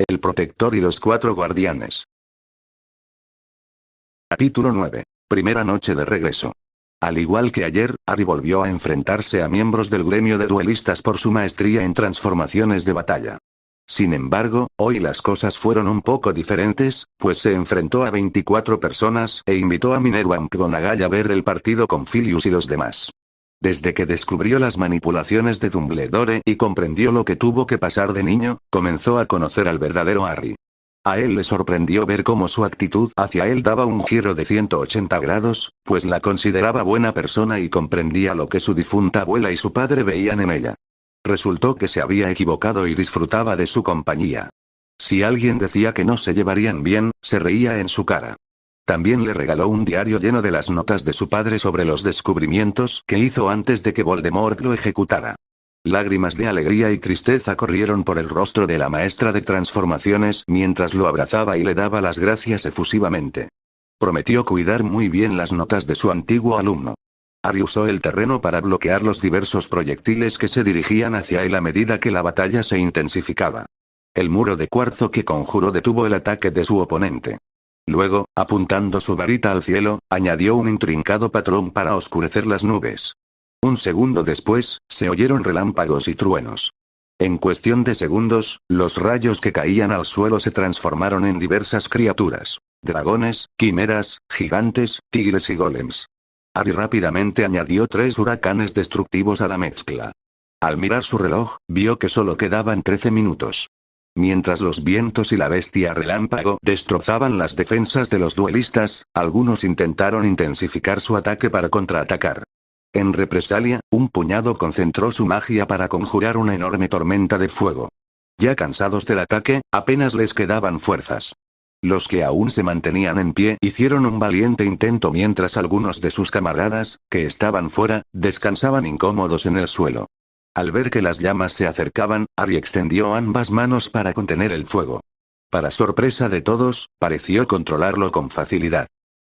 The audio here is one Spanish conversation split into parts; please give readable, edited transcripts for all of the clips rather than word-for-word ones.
El protector y los 4 guardianes. Capítulo 9. Primera noche de regreso. Al igual que ayer, Ari volvió a enfrentarse a miembros del gremio de duelistas por su maestría en transformaciones de batalla. Sin embargo, hoy las cosas fueron un poco diferentes, pues se enfrentó a 24 personas e invitó a Minerva McGonagall a ver el partido con Filius y los demás. Desde que descubrió las manipulaciones de Dumbledore y comprendió lo que tuvo que pasar de niño, comenzó a conocer al verdadero Harry. A él le sorprendió ver cómo su actitud hacia él daba un giro de 180 grados, pues la consideraba buena persona y comprendía lo que su difunta abuela y su padre veían en ella. Resultó que se había equivocado y disfrutaba de su compañía. Si alguien decía que no se llevarían bien, se reía en su cara. También le regaló un diario lleno de las notas de su padre sobre los descubrimientos que hizo antes de que Voldemort lo ejecutara. Lágrimas de alegría y tristeza corrieron por el rostro de la maestra de transformaciones mientras lo abrazaba y le daba las gracias efusivamente. Prometió cuidar muy bien las notas de su antiguo alumno. Harry usó el terreno para bloquear los diversos proyectiles que se dirigían hacia él a medida que la batalla se intensificaba. El muro de cuarzo que conjuró detuvo el ataque de su oponente. Luego, apuntando su varita al cielo, añadió un intrincado patrón para oscurecer las nubes. Un segundo después, se oyeron relámpagos y truenos. En cuestión de segundos, los rayos que caían al suelo se transformaron en diversas criaturas: dragones, quimeras, gigantes, tigres y golems. Harry rápidamente añadió 3 huracanes destructivos a la mezcla. Al mirar su reloj, vio que solo quedaban 13 minutos. Mientras los vientos y la bestia relámpago destrozaban las defensas de los duelistas, algunos intentaron intensificar su ataque para contraatacar. En represalia, un puñado concentró su magia para conjurar una enorme tormenta de fuego. Ya cansados del ataque, apenas les quedaban fuerzas. Los que aún se mantenían en pie hicieron un valiente intento mientras algunos de sus camaradas, que estaban fuera, descansaban incómodos en el suelo. Al ver que las llamas se acercaban, Harry extendió ambas manos para contener el fuego. Para sorpresa de todos, pareció controlarlo con facilidad.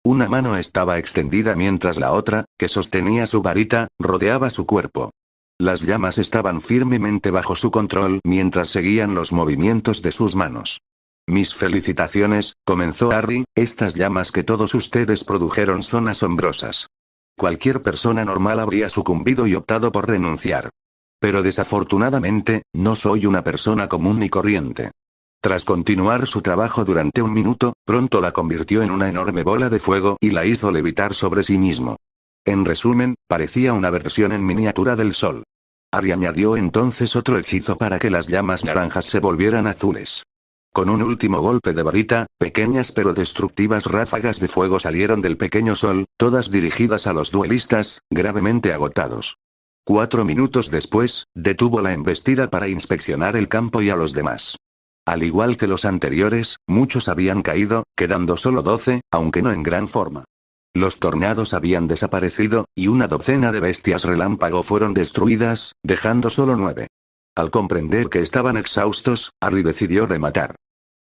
Una mano estaba extendida mientras la otra, que sostenía su varita, rodeaba su cuerpo. Las llamas estaban firmemente bajo su control mientras seguían los movimientos de sus manos. «Mis felicitaciones», comenzó Harry, «estas llamas que todos ustedes produjeron son asombrosas. Cualquier persona normal habría sucumbido y optado por renunciar. Pero desafortunadamente, no soy una persona común ni corriente». Tras continuar su trabajo durante un minuto, pronto la convirtió en una enorme bola de fuego y la hizo levitar sobre sí mismo. En resumen, parecía una versión en miniatura del sol. Harry añadió entonces otro hechizo para que las llamas naranjas se volvieran azules. Con un último golpe de varita, pequeñas pero destructivas ráfagas de fuego salieron del pequeño sol, todas dirigidas a los duelistas, gravemente agotados. 4 minutos después, detuvo la embestida para inspeccionar el campo y a los demás. Al igual que los anteriores, muchos habían caído, quedando solo 12, aunque no en gran forma. Los tornados habían desaparecido, y una docena de bestias relámpago fueron destruidas, dejando solo 9. Al comprender que estaban exhaustos, Harry decidió rematar.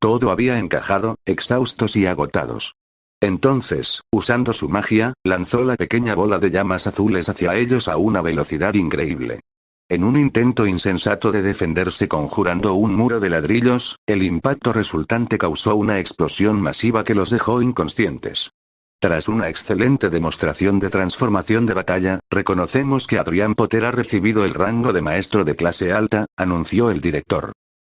Todo había encajado, exhaustos y agotados. Entonces, usando su magia, lanzó la pequeña bola de llamas azules hacia ellos a una velocidad increíble. En un intento insensato de defenderse conjurando un muro de ladrillos, el impacto resultante causó una explosión masiva que los dejó inconscientes. Tras una excelente demostración de transformación de batalla, reconocemos que Adrián Potter ha recibido el rango de maestro de clase alta, anunció el director.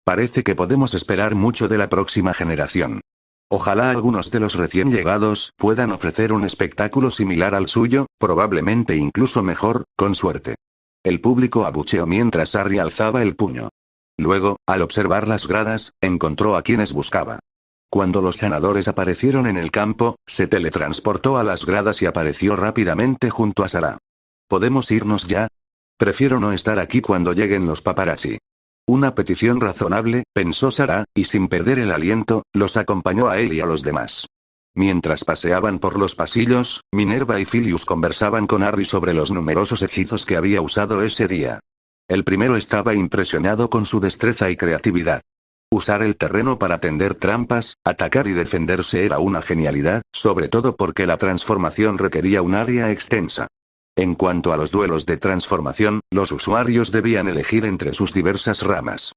Parece que podemos esperar mucho de la próxima generación. Ojalá algunos de los recién llegados puedan ofrecer un espectáculo similar al suyo, probablemente incluso mejor, con suerte. El público abucheó mientras Harry alzaba el puño. Luego, al observar las gradas, encontró a quienes buscaba. Cuando los sanadores aparecieron en el campo, se teletransportó a las gradas y apareció rápidamente junto a Sarah. ¿Podemos irnos ya? Prefiero no estar aquí cuando lleguen los paparazzi. Una petición razonable, pensó Sarah, y sin perder el aliento, los acompañó a él y a los demás. Mientras paseaban por los pasillos, Minerva y Filius conversaban con Harry sobre los numerosos hechizos que había usado ese día. El primero estaba impresionado con su destreza y creatividad. Usar el terreno para tender trampas, atacar y defenderse era una genialidad, sobre todo porque la transformación requería un área extensa. En cuanto a los duelos de transformación, los usuarios debían elegir entre sus diversas ramas.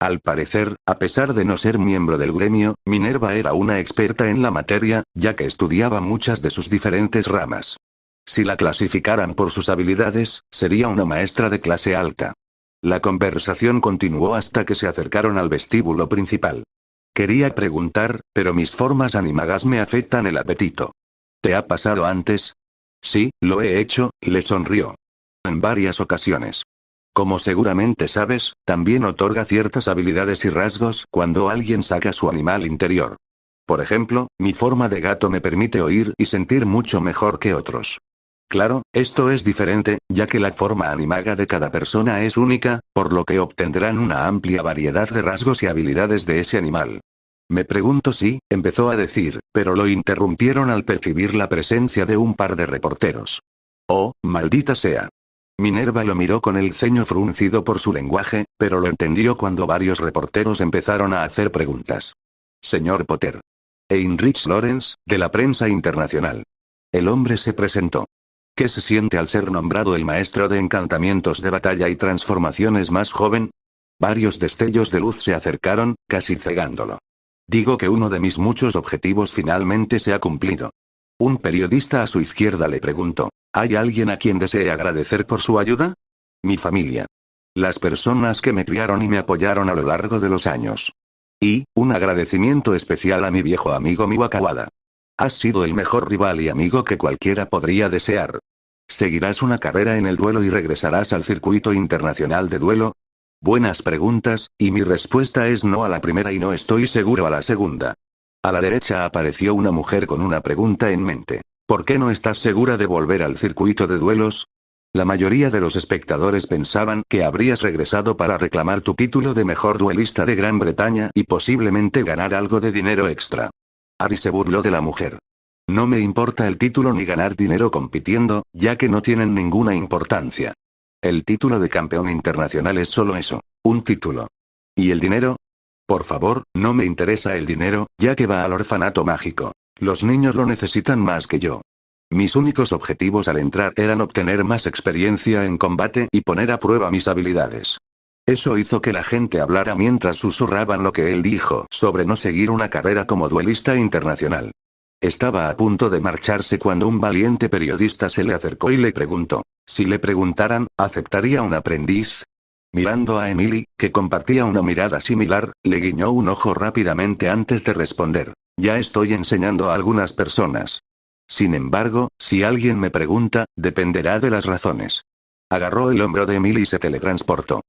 Al parecer, a pesar de no ser miembro del gremio, Minerva era una experta en la materia, ya que estudiaba muchas de sus diferentes ramas. Si la clasificaran por sus habilidades, sería una maestra de clase alta. La conversación continuó hasta que se acercaron al vestíbulo principal. Quería preguntar, pero mis formas animagas me afectan el apetito. ¿Te ha pasado antes? Sí, lo he hecho, le sonrió. En varias ocasiones. Como seguramente sabes, también otorga ciertas habilidades y rasgos cuando alguien saca su animal interior. Por ejemplo, mi forma de gato me permite oír y sentir mucho mejor que otros. Claro, esto es diferente, ya que la forma animaga de cada persona es única, por lo que obtendrán una amplia variedad de rasgos y habilidades de ese animal. Me pregunto si, empezó a decir, pero lo interrumpieron al percibir la presencia de un par de reporteros. Oh, maldita sea. Minerva lo miró con el ceño fruncido por su lenguaje, pero lo entendió cuando varios reporteros empezaron a hacer preguntas. Señor Potter. Heinrich Lawrence, de la prensa internacional. El hombre se presentó. ¿Qué se siente al ser nombrado el maestro de encantamientos de batalla y transformaciones más joven? Varios destellos de luz se acercaron, casi cegándolo. Digo que uno de mis muchos objetivos finalmente se ha cumplido. Un periodista a su izquierda le preguntó. ¿Hay alguien a quien desee agradecer por su ayuda? Mi familia. Las personas que me criaron y me apoyaron a lo largo de los años. Y, un agradecimiento especial a mi viejo amigo Miwakawada. Has sido el mejor rival y amigo que cualquiera podría desear. ¿Seguirás una carrera en el duelo y regresarás al circuito internacional de duelo? Buenas preguntas, y mi respuesta es no a la primera y no estoy seguro a la segunda. A la derecha apareció una mujer con una pregunta en mente. ¿Por qué no estás segura de volver al circuito de duelos? La mayoría de los espectadores pensaban que habrías regresado para reclamar tu título de mejor duelista de Gran Bretaña y posiblemente ganar algo de dinero extra. Ari se burló de la mujer. No me importa el título ni ganar dinero compitiendo, ya que no tienen ninguna importancia. El título de campeón internacional es solo eso, un título. ¿Y el dinero? Por favor, no me interesa el dinero, ya que va al orfanato mágico. Los niños lo necesitan más que yo. Mis únicos objetivos al entrar eran obtener más experiencia en combate y poner a prueba mis habilidades. Eso hizo que la gente hablara mientras susurraban lo que él dijo sobre no seguir una carrera como duelista internacional. Estaba a punto de marcharse cuando un valiente periodista se le acercó y le preguntó, si le preguntaran, ¿aceptaría un aprendiz? Mirando a Emily, que compartía una mirada similar, le guiñó un ojo rápidamente antes de responder. Ya estoy enseñando a algunas personas. Sin embargo, si alguien me pregunta, dependerá de las razones. Agarró el hombro de Emily y se teletransportó.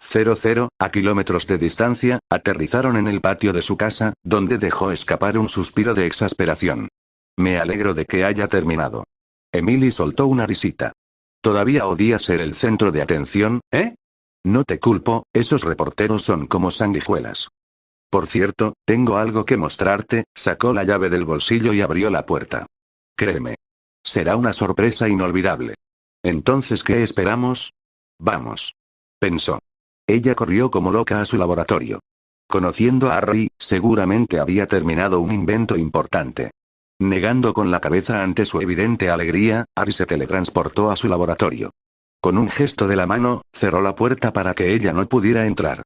00, a kilómetros de distancia, aterrizaron en el patio de su casa, donde dejó escapar un suspiro de exasperación. Me alegro de que haya terminado. Emily soltó una risita. ¿Todavía odia ser el centro de atención, eh? No te culpo, esos reporteros son como sanguijuelas. Por cierto, tengo algo que mostrarte, sacó la llave del bolsillo y abrió la puerta. Créeme. Será una sorpresa inolvidable. Entonces, ¿qué esperamos? Vamos. Pensó. Ella corrió como loca a su laboratorio. Conociendo a Harry, seguramente había terminado un invento importante. Negando con la cabeza ante su evidente alegría, Harry se teletransportó a su laboratorio. Con un gesto de la mano, cerró la puerta para que ella no pudiera entrar.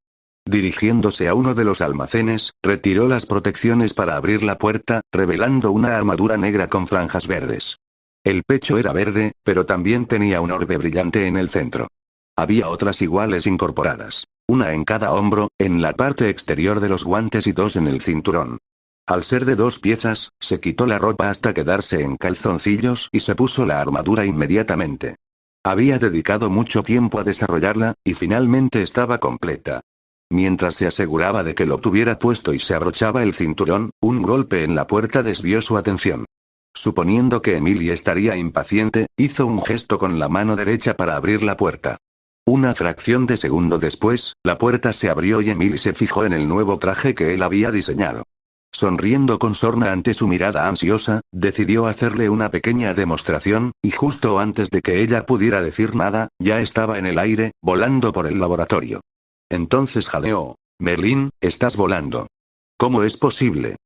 Dirigiéndose a uno de los almacenes, retiró las protecciones para abrir la puerta, revelando una armadura negra con franjas verdes. El pecho era verde, pero también tenía un orbe brillante en el centro. Había otras iguales incorporadas, una en cada hombro, en la parte exterior de los guantes y dos en el cinturón. Al ser de 2 piezas, se quitó la ropa hasta quedarse en calzoncillos y se puso la armadura inmediatamente. Había dedicado mucho tiempo a desarrollarla, y finalmente estaba completa. Mientras se aseguraba de que lo tuviera puesto y se abrochaba el cinturón, un golpe en la puerta desvió su atención. Suponiendo que Emily estaría impaciente, hizo un gesto con la mano derecha para abrir la puerta. Una fracción de segundo después, la puerta se abrió y Emily se fijó en el nuevo traje que él había diseñado. Sonriendo con sorna ante su mirada ansiosa, decidió hacerle una pequeña demostración, y justo antes de que ella pudiera decir nada, ya estaba en el aire, volando por el laboratorio. Entonces jadeó. Merlin, estás volando. ¿Cómo es posible?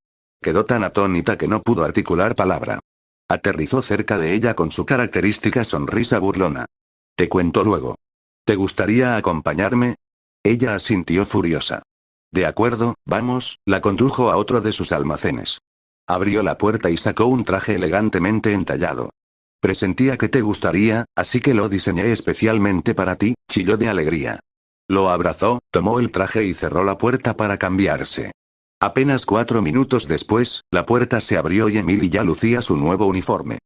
Quedó tan atónita que no pudo articular palabra. Aterrizó cerca de ella con su característica sonrisa burlona. Te cuento luego. ¿Te gustaría acompañarme? Ella asintió furiosa. De acuerdo, vamos, la condujo a otro de sus almacenes. Abrió la puerta y sacó un traje elegantemente entallado. Presentía que te gustaría, así que lo diseñé especialmente para ti, chilló de alegría. Lo abrazó, tomó el traje y cerró la puerta para cambiarse. Apenas 4 minutos después, la puerta se abrió y Emily ya lucía su nuevo uniforme.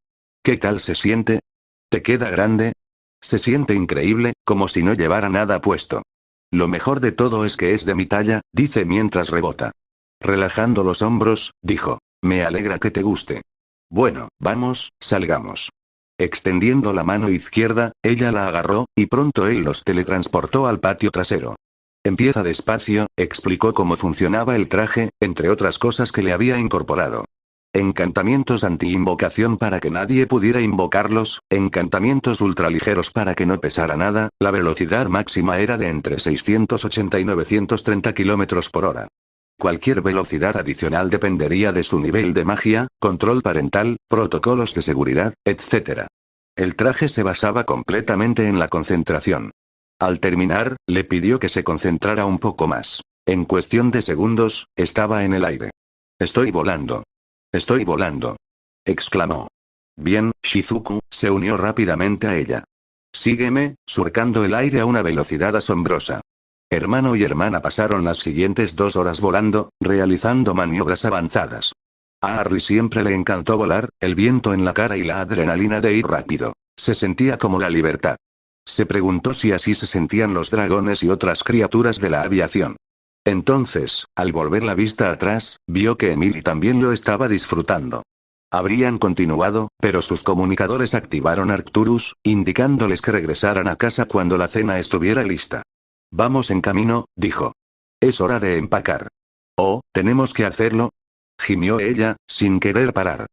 ¿Qué tal se siente? ¿Te queda grande? Se siente increíble, como si no llevara nada puesto. Lo mejor de todo es que es de mi talla, dice mientras rebota. Relajando los hombros, dijo. Me alegra que te guste. Bueno, vamos, salgamos. Extendiendo la mano izquierda, ella la agarró, y pronto él los teletransportó al patio trasero. Empieza despacio, explicó cómo funcionaba el traje, entre otras cosas que le había incorporado. Encantamientos anti-invocación para que nadie pudiera invocarlos, encantamientos ultraligeros para que no pesara nada, la velocidad máxima era de entre 680 y 930 km por hora. Cualquier velocidad adicional dependería de su nivel de magia, control parental, protocolos de seguridad, etc. El traje se basaba completamente en la concentración. Al terminar, le pidió que se concentrara un poco más. En cuestión de segundos, estaba en el aire. Estoy volando. Estoy volando. Exclamó. Bien, Shizuku, se unió rápidamente a ella. Sígueme, surcando el aire a una velocidad asombrosa. Hermano y hermana pasaron las siguientes 2 horas volando, realizando maniobras avanzadas. A Harry siempre le encantó volar, el viento en la cara y la adrenalina de ir rápido. Se sentía como la libertad. Se preguntó si así se sentían los dragones y otras criaturas de la aviación. Entonces, al volver la vista atrás, vio que Emily también lo estaba disfrutando. Habrían continuado, pero sus comunicadores activaron Arcturus, indicándoles que regresaran a casa cuando la cena estuviera lista. Vamos en camino, dijo. Es hora de empacar. Oh, ¿tenemos que hacerlo? Gimió ella, sin querer parar.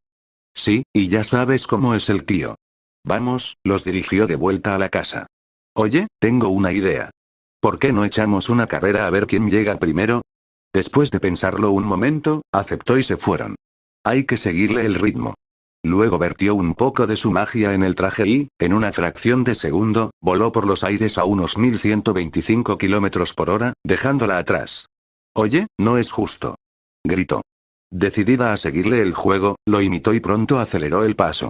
Sí, y ya sabes cómo es el tío. Vamos, los dirigió de vuelta a la casa. Oye, tengo una idea. ¿Por qué no echamos una carrera a ver quién llega primero? Después de pensarlo un momento, aceptó y se fueron. Hay que seguirle el ritmo. Luego vertió un poco de su magia en el traje y, en una fracción de segundo, voló por los aires a unos 1125 km por hora, dejándola atrás. Oye, no es justo. Gritó. Decidida a seguirle el juego, lo imitó y pronto aceleró el paso.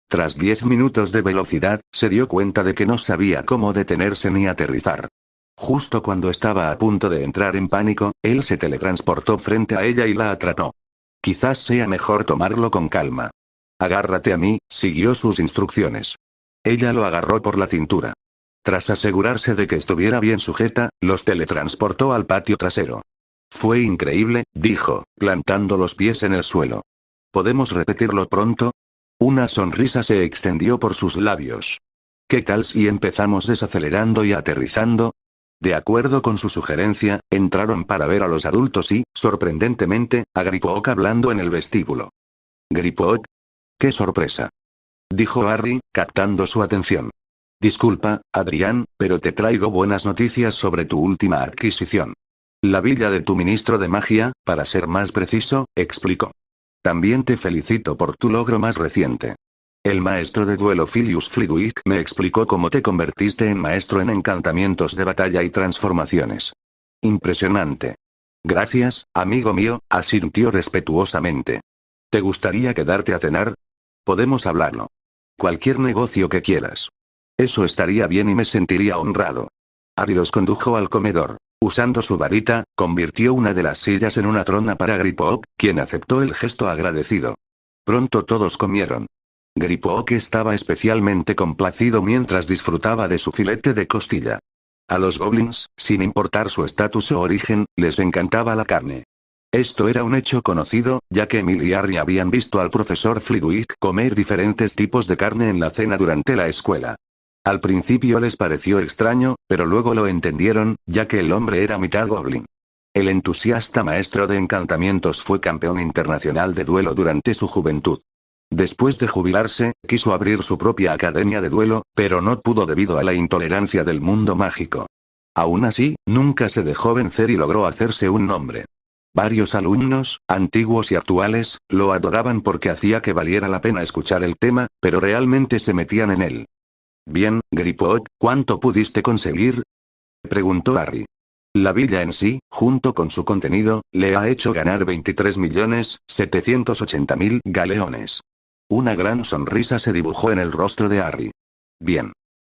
Tras 10 minutos de velocidad, se dio cuenta de que no sabía cómo detenerse ni aterrizar. Justo cuando estaba a punto de entrar en pánico, él se teletransportó frente a ella y la atrapó. Quizás sea mejor tomarlo con calma. Agárrate a mí, siguió sus instrucciones. Ella lo agarró por la cintura. Tras asegurarse de que estuviera bien sujeta, los teletransportó al patio trasero. Fue increíble, dijo, plantando los pies en el suelo. ¿Podemos repetirlo pronto? Una sonrisa se extendió por sus labios. ¿Qué tal si empezamos desacelerando y aterrizando? De acuerdo con su sugerencia, entraron para ver a los adultos y, sorprendentemente, a Griphook hablando en el vestíbulo. ¿Griphook? ¡Qué sorpresa!, dijo Harry, captando su atención. Disculpa, Adrián, pero te traigo buenas noticias sobre tu última adquisición. La villa de tu ministro de magia, para ser más preciso, explicó. También te felicito por tu logro más reciente. El maestro de duelo Filius Flitwick me explicó cómo te convertiste en maestro en encantamientos de batalla y transformaciones. Impresionante. Gracias, amigo mío, asintió respetuosamente. ¿Te gustaría quedarte a cenar? Podemos hablarlo. Cualquier negocio que quieras. Eso estaría bien y me sentiría honrado. Harry los condujo al comedor. Usando su varita, convirtió una de las sillas en una trona para Griphook, quien aceptó el gesto agradecido. Pronto todos comieron. Griphook estaba especialmente complacido mientras disfrutaba de su filete de costilla. A los goblins, sin importar su estatus o origen, les encantaba la carne. Esto era un hecho conocido, ya que Emily y Harry habían visto al profesor Flitwick comer diferentes tipos de carne en la cena durante la escuela. Al principio les pareció extraño, pero luego lo entendieron, ya que el hombre era mitad goblin. El entusiasta maestro de encantamientos fue campeón internacional de duelo durante su juventud. Después de jubilarse, quiso abrir su propia academia de duelo, pero no pudo debido a la intolerancia del mundo mágico. Aún así, nunca se dejó vencer y logró hacerse un nombre. Varios alumnos, antiguos y actuales, lo adoraban porque hacía que valiera la pena escuchar el tema, pero realmente se metían en él. Bien, Griphook, ¿cuánto pudiste conseguir?, preguntó Harry. La villa en sí, junto con su contenido, le ha hecho ganar 23.780.000 galeones. Una gran sonrisa se dibujó en el rostro de Harry. Bien.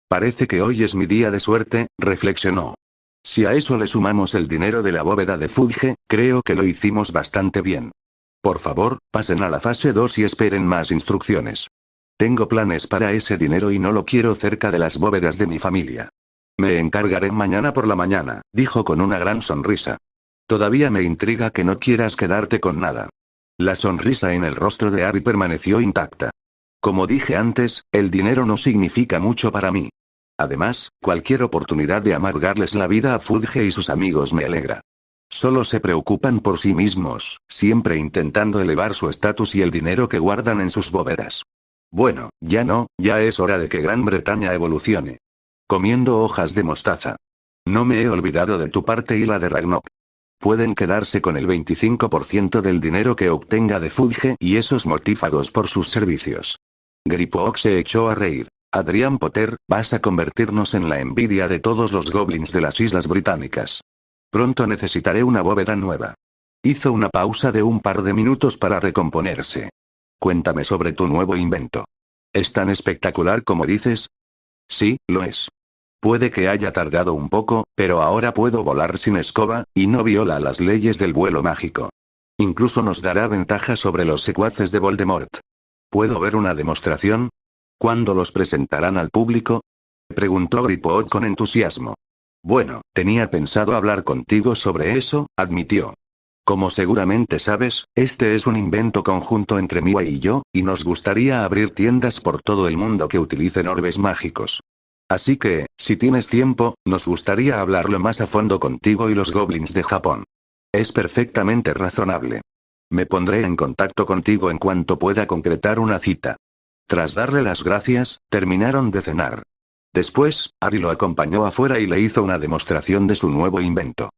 Parece que hoy es mi día de suerte, reflexionó. Si a eso le sumamos el dinero de la bóveda de Fudge, creo que lo hicimos bastante bien. Por favor, pasen a la fase 2 y esperen más instrucciones. Tengo planes para ese dinero y no lo quiero cerca de las bóvedas de mi familia. Me encargaré mañana por la mañana, dijo con una gran sonrisa. Todavía me intriga que no quieras quedarte con nada. La sonrisa en el rostro de Harry permaneció intacta. Como dije antes, el dinero no significa mucho para mí. Además, cualquier oportunidad de amargarles la vida a Fudge y sus amigos me alegra. Solo se preocupan por sí mismos, siempre intentando elevar su estatus y el dinero que guardan en sus bóvedas. Bueno, ya es hora de que Gran Bretaña evolucione. Comiendo hojas de mostaza. No me he olvidado de tu parte y la de Ragnok. Pueden quedarse con el 25% del dinero que obtenga de Fudge y esos mortífagos por sus servicios. Griphook se echó a reír. Adrian Potter, vas a convertirnos en la envidia de todos los goblins de las Islas Británicas. Pronto necesitaré una bóveda nueva. Hizo una pausa de un par de minutos para recomponerse. Cuéntame sobre tu nuevo invento. ¿Es tan espectacular como dices? Sí, lo es. Puede que haya tardado un poco, pero ahora puedo volar sin escoba, y no viola las leyes del vuelo mágico. Incluso nos dará ventaja sobre los secuaces de Voldemort. ¿Puedo ver una demostración? ¿Cuándo los presentarán al público? Preguntó Griphook con entusiasmo. Bueno, tenía pensado hablar contigo sobre eso, admitió. Como seguramente sabes, este es un invento conjunto entre Miwa y yo, y nos gustaría abrir tiendas por todo el mundo que utilicen orbes mágicos. Así que, si tienes tiempo, nos gustaría hablarlo más a fondo contigo y los goblins de Japón. Es perfectamente razonable. Me pondré en contacto contigo en cuanto pueda concretar una cita. Tras darle las gracias, terminaron de cenar. Después, Harry lo acompañó afuera y le hizo una demostración de su nuevo invento.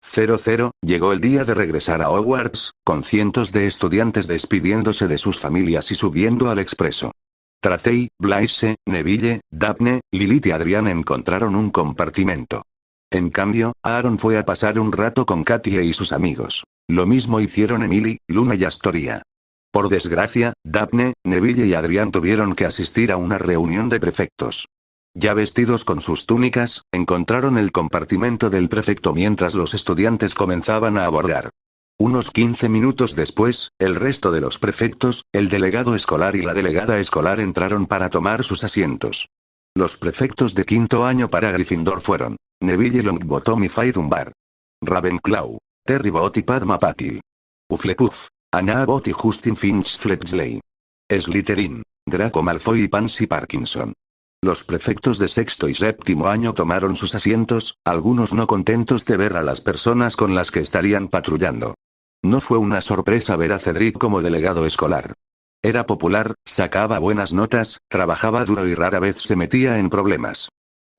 00, llegó el día de regresar a Hogwarts, con cientos de estudiantes despidiéndose de sus familias y subiendo al expreso. Tracey, Blaise, Neville, Daphne, Lilith y Adrian encontraron un compartimento. En cambio, Aaron fue a pasar un rato con Katie y sus amigos. Lo mismo hicieron Emily, Luna y Astoria. Por desgracia, Daphne, Neville y Adrian tuvieron que asistir a una reunión de prefectos. Ya vestidos con sus túnicas, encontraron el compartimento del prefecto mientras los estudiantes comenzaban a abordar. Unos 15 minutos después, el resto de los prefectos, el delegado escolar y la delegada escolar entraron para tomar sus asientos. Los prefectos de quinto año para Gryffindor fueron Neville Longbottom y Fairumbar, Ravenclaw, Terry Bott y Padma Patil, Hufflepuff, Anna Abbott y Justin Finch Fletchley, Slytherin, Draco Malfoy y Pansy Parkinson. Los prefectos de sexto y séptimo año tomaron sus asientos, algunos no contentos de ver a las personas con las que estarían patrullando. No fue una sorpresa ver a Cedric como delegado escolar. Era popular, sacaba buenas notas, trabajaba duro y rara vez se metía en problemas.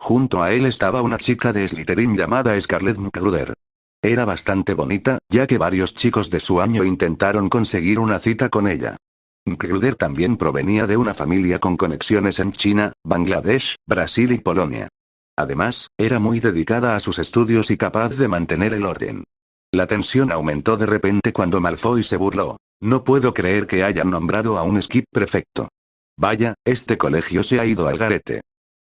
Junto a él estaba una chica de Slytherin llamada Scarlet Magruder. Era bastante bonita, ya que varios chicos de su año intentaron conseguir una cita con ella. Magruder también provenía de una familia con conexiones en China, Bangladesh, Brasil y Polonia. Además, era muy dedicada a sus estudios y capaz de mantener el orden. La tensión aumentó de repente cuando Malfoy se burló. No puedo creer que hayan nombrado a un skip prefecto. Vaya, este colegio se ha ido al garete.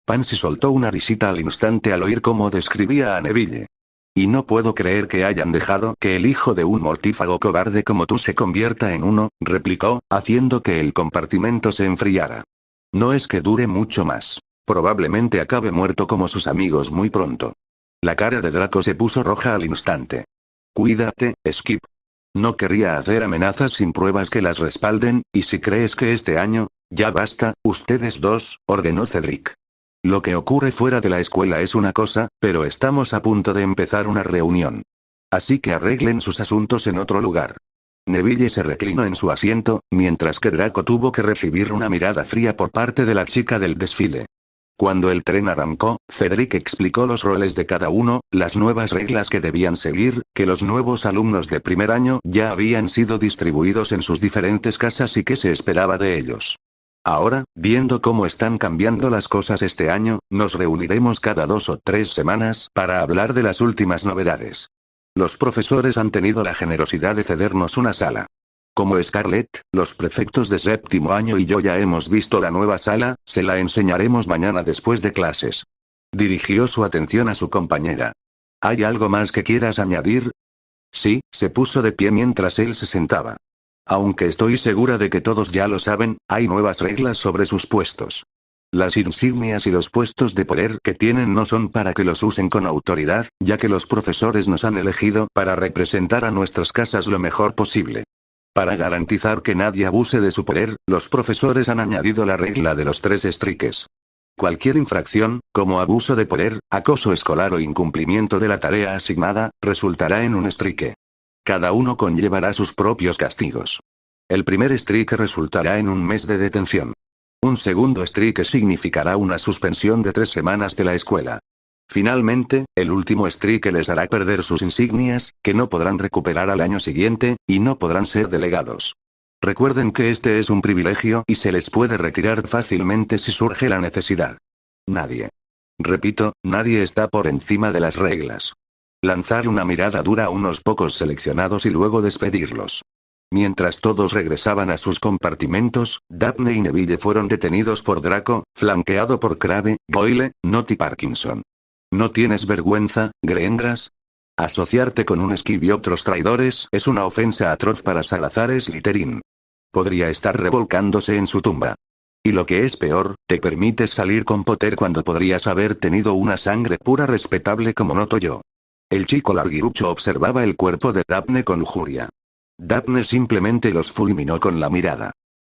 Pansy soltó una risita al instante al oír cómo describía a Neville. Y no puedo creer que hayan dejado que el hijo de un mortífago cobarde como tú se convierta en uno, replicó, haciendo que el compartimento se enfriara. No es que dure mucho más. Probablemente acabe muerto como sus amigos muy pronto. La cara de Draco se puso roja al instante. Cuídate, Skip. No querría hacer amenazas sin pruebas que las respalden, y si crees que este año, ya basta, ustedes dos, ordenó Cedric. Lo que ocurre fuera de la escuela es una cosa, pero estamos a punto de empezar una reunión. Así que arreglen sus asuntos en otro lugar. Neville se reclinó en su asiento, mientras que Draco tuvo que recibir una mirada fría por parte de la chica del desfile. Cuando el tren arrancó, Cedric explicó los roles de cada uno, las nuevas reglas que debían seguir, que los nuevos alumnos de primer año ya habían sido distribuidos en sus diferentes casas y qué se esperaba de ellos. Ahora, viendo cómo están cambiando las cosas este año, nos reuniremos cada 2 o 3 semanas para hablar de las últimas novedades. Los profesores han tenido la generosidad de cedernos una sala. Como Scarlett, los prefectos de séptimo año y yo ya hemos visto la nueva sala, se la enseñaremos mañana después de clases. Dirigió su atención a su compañera. ¿Hay algo más que quieras añadir? Sí, se puso de pie mientras él se sentaba. Aunque estoy segura de que todos ya lo saben, hay nuevas reglas sobre sus puestos. Las insignias y los puestos de poder que tienen no son para que los usen con autoridad, ya que los profesores nos han elegido para representar a nuestras casas lo mejor posible. Para garantizar que nadie abuse de su poder, los profesores han añadido la regla de los 3 strikes. Cualquier infracción, como abuso de poder, acoso escolar o incumplimiento de la tarea asignada, resultará en un strike. Cada uno conllevará sus propios castigos. El primer strike resultará en un mes de detención. Un segundo strike significará una suspensión de 3 semanas de la escuela. Finalmente, el último strike les hará perder sus insignias, que no podrán recuperar al año siguiente, y no podrán ser delegados. Recuerden que este es un privilegio y se les puede retirar fácilmente si surge la necesidad. Nadie. Repito, nadie está por encima de las reglas. Lanzar una mirada dura a unos pocos seleccionados y luego despedirlos. Mientras todos regresaban a sus compartimentos, Daphne y Neville fueron detenidos por Draco, flanqueado por Crabbe, Goyle, Nott y Parkinson. ¿No tienes vergüenza, Grendras? Asociarte con un Skib y otros traidores es una ofensa atroz para Salazar Slytherin. Podría estar revolcándose en su tumba. Y lo que es peor, te permites salir con Potter cuando podrías haber tenido una sangre pura respetable como noto yo. El chico larguirucho observaba el cuerpo de Daphne con lujuria. Daphne simplemente los fulminó con la mirada.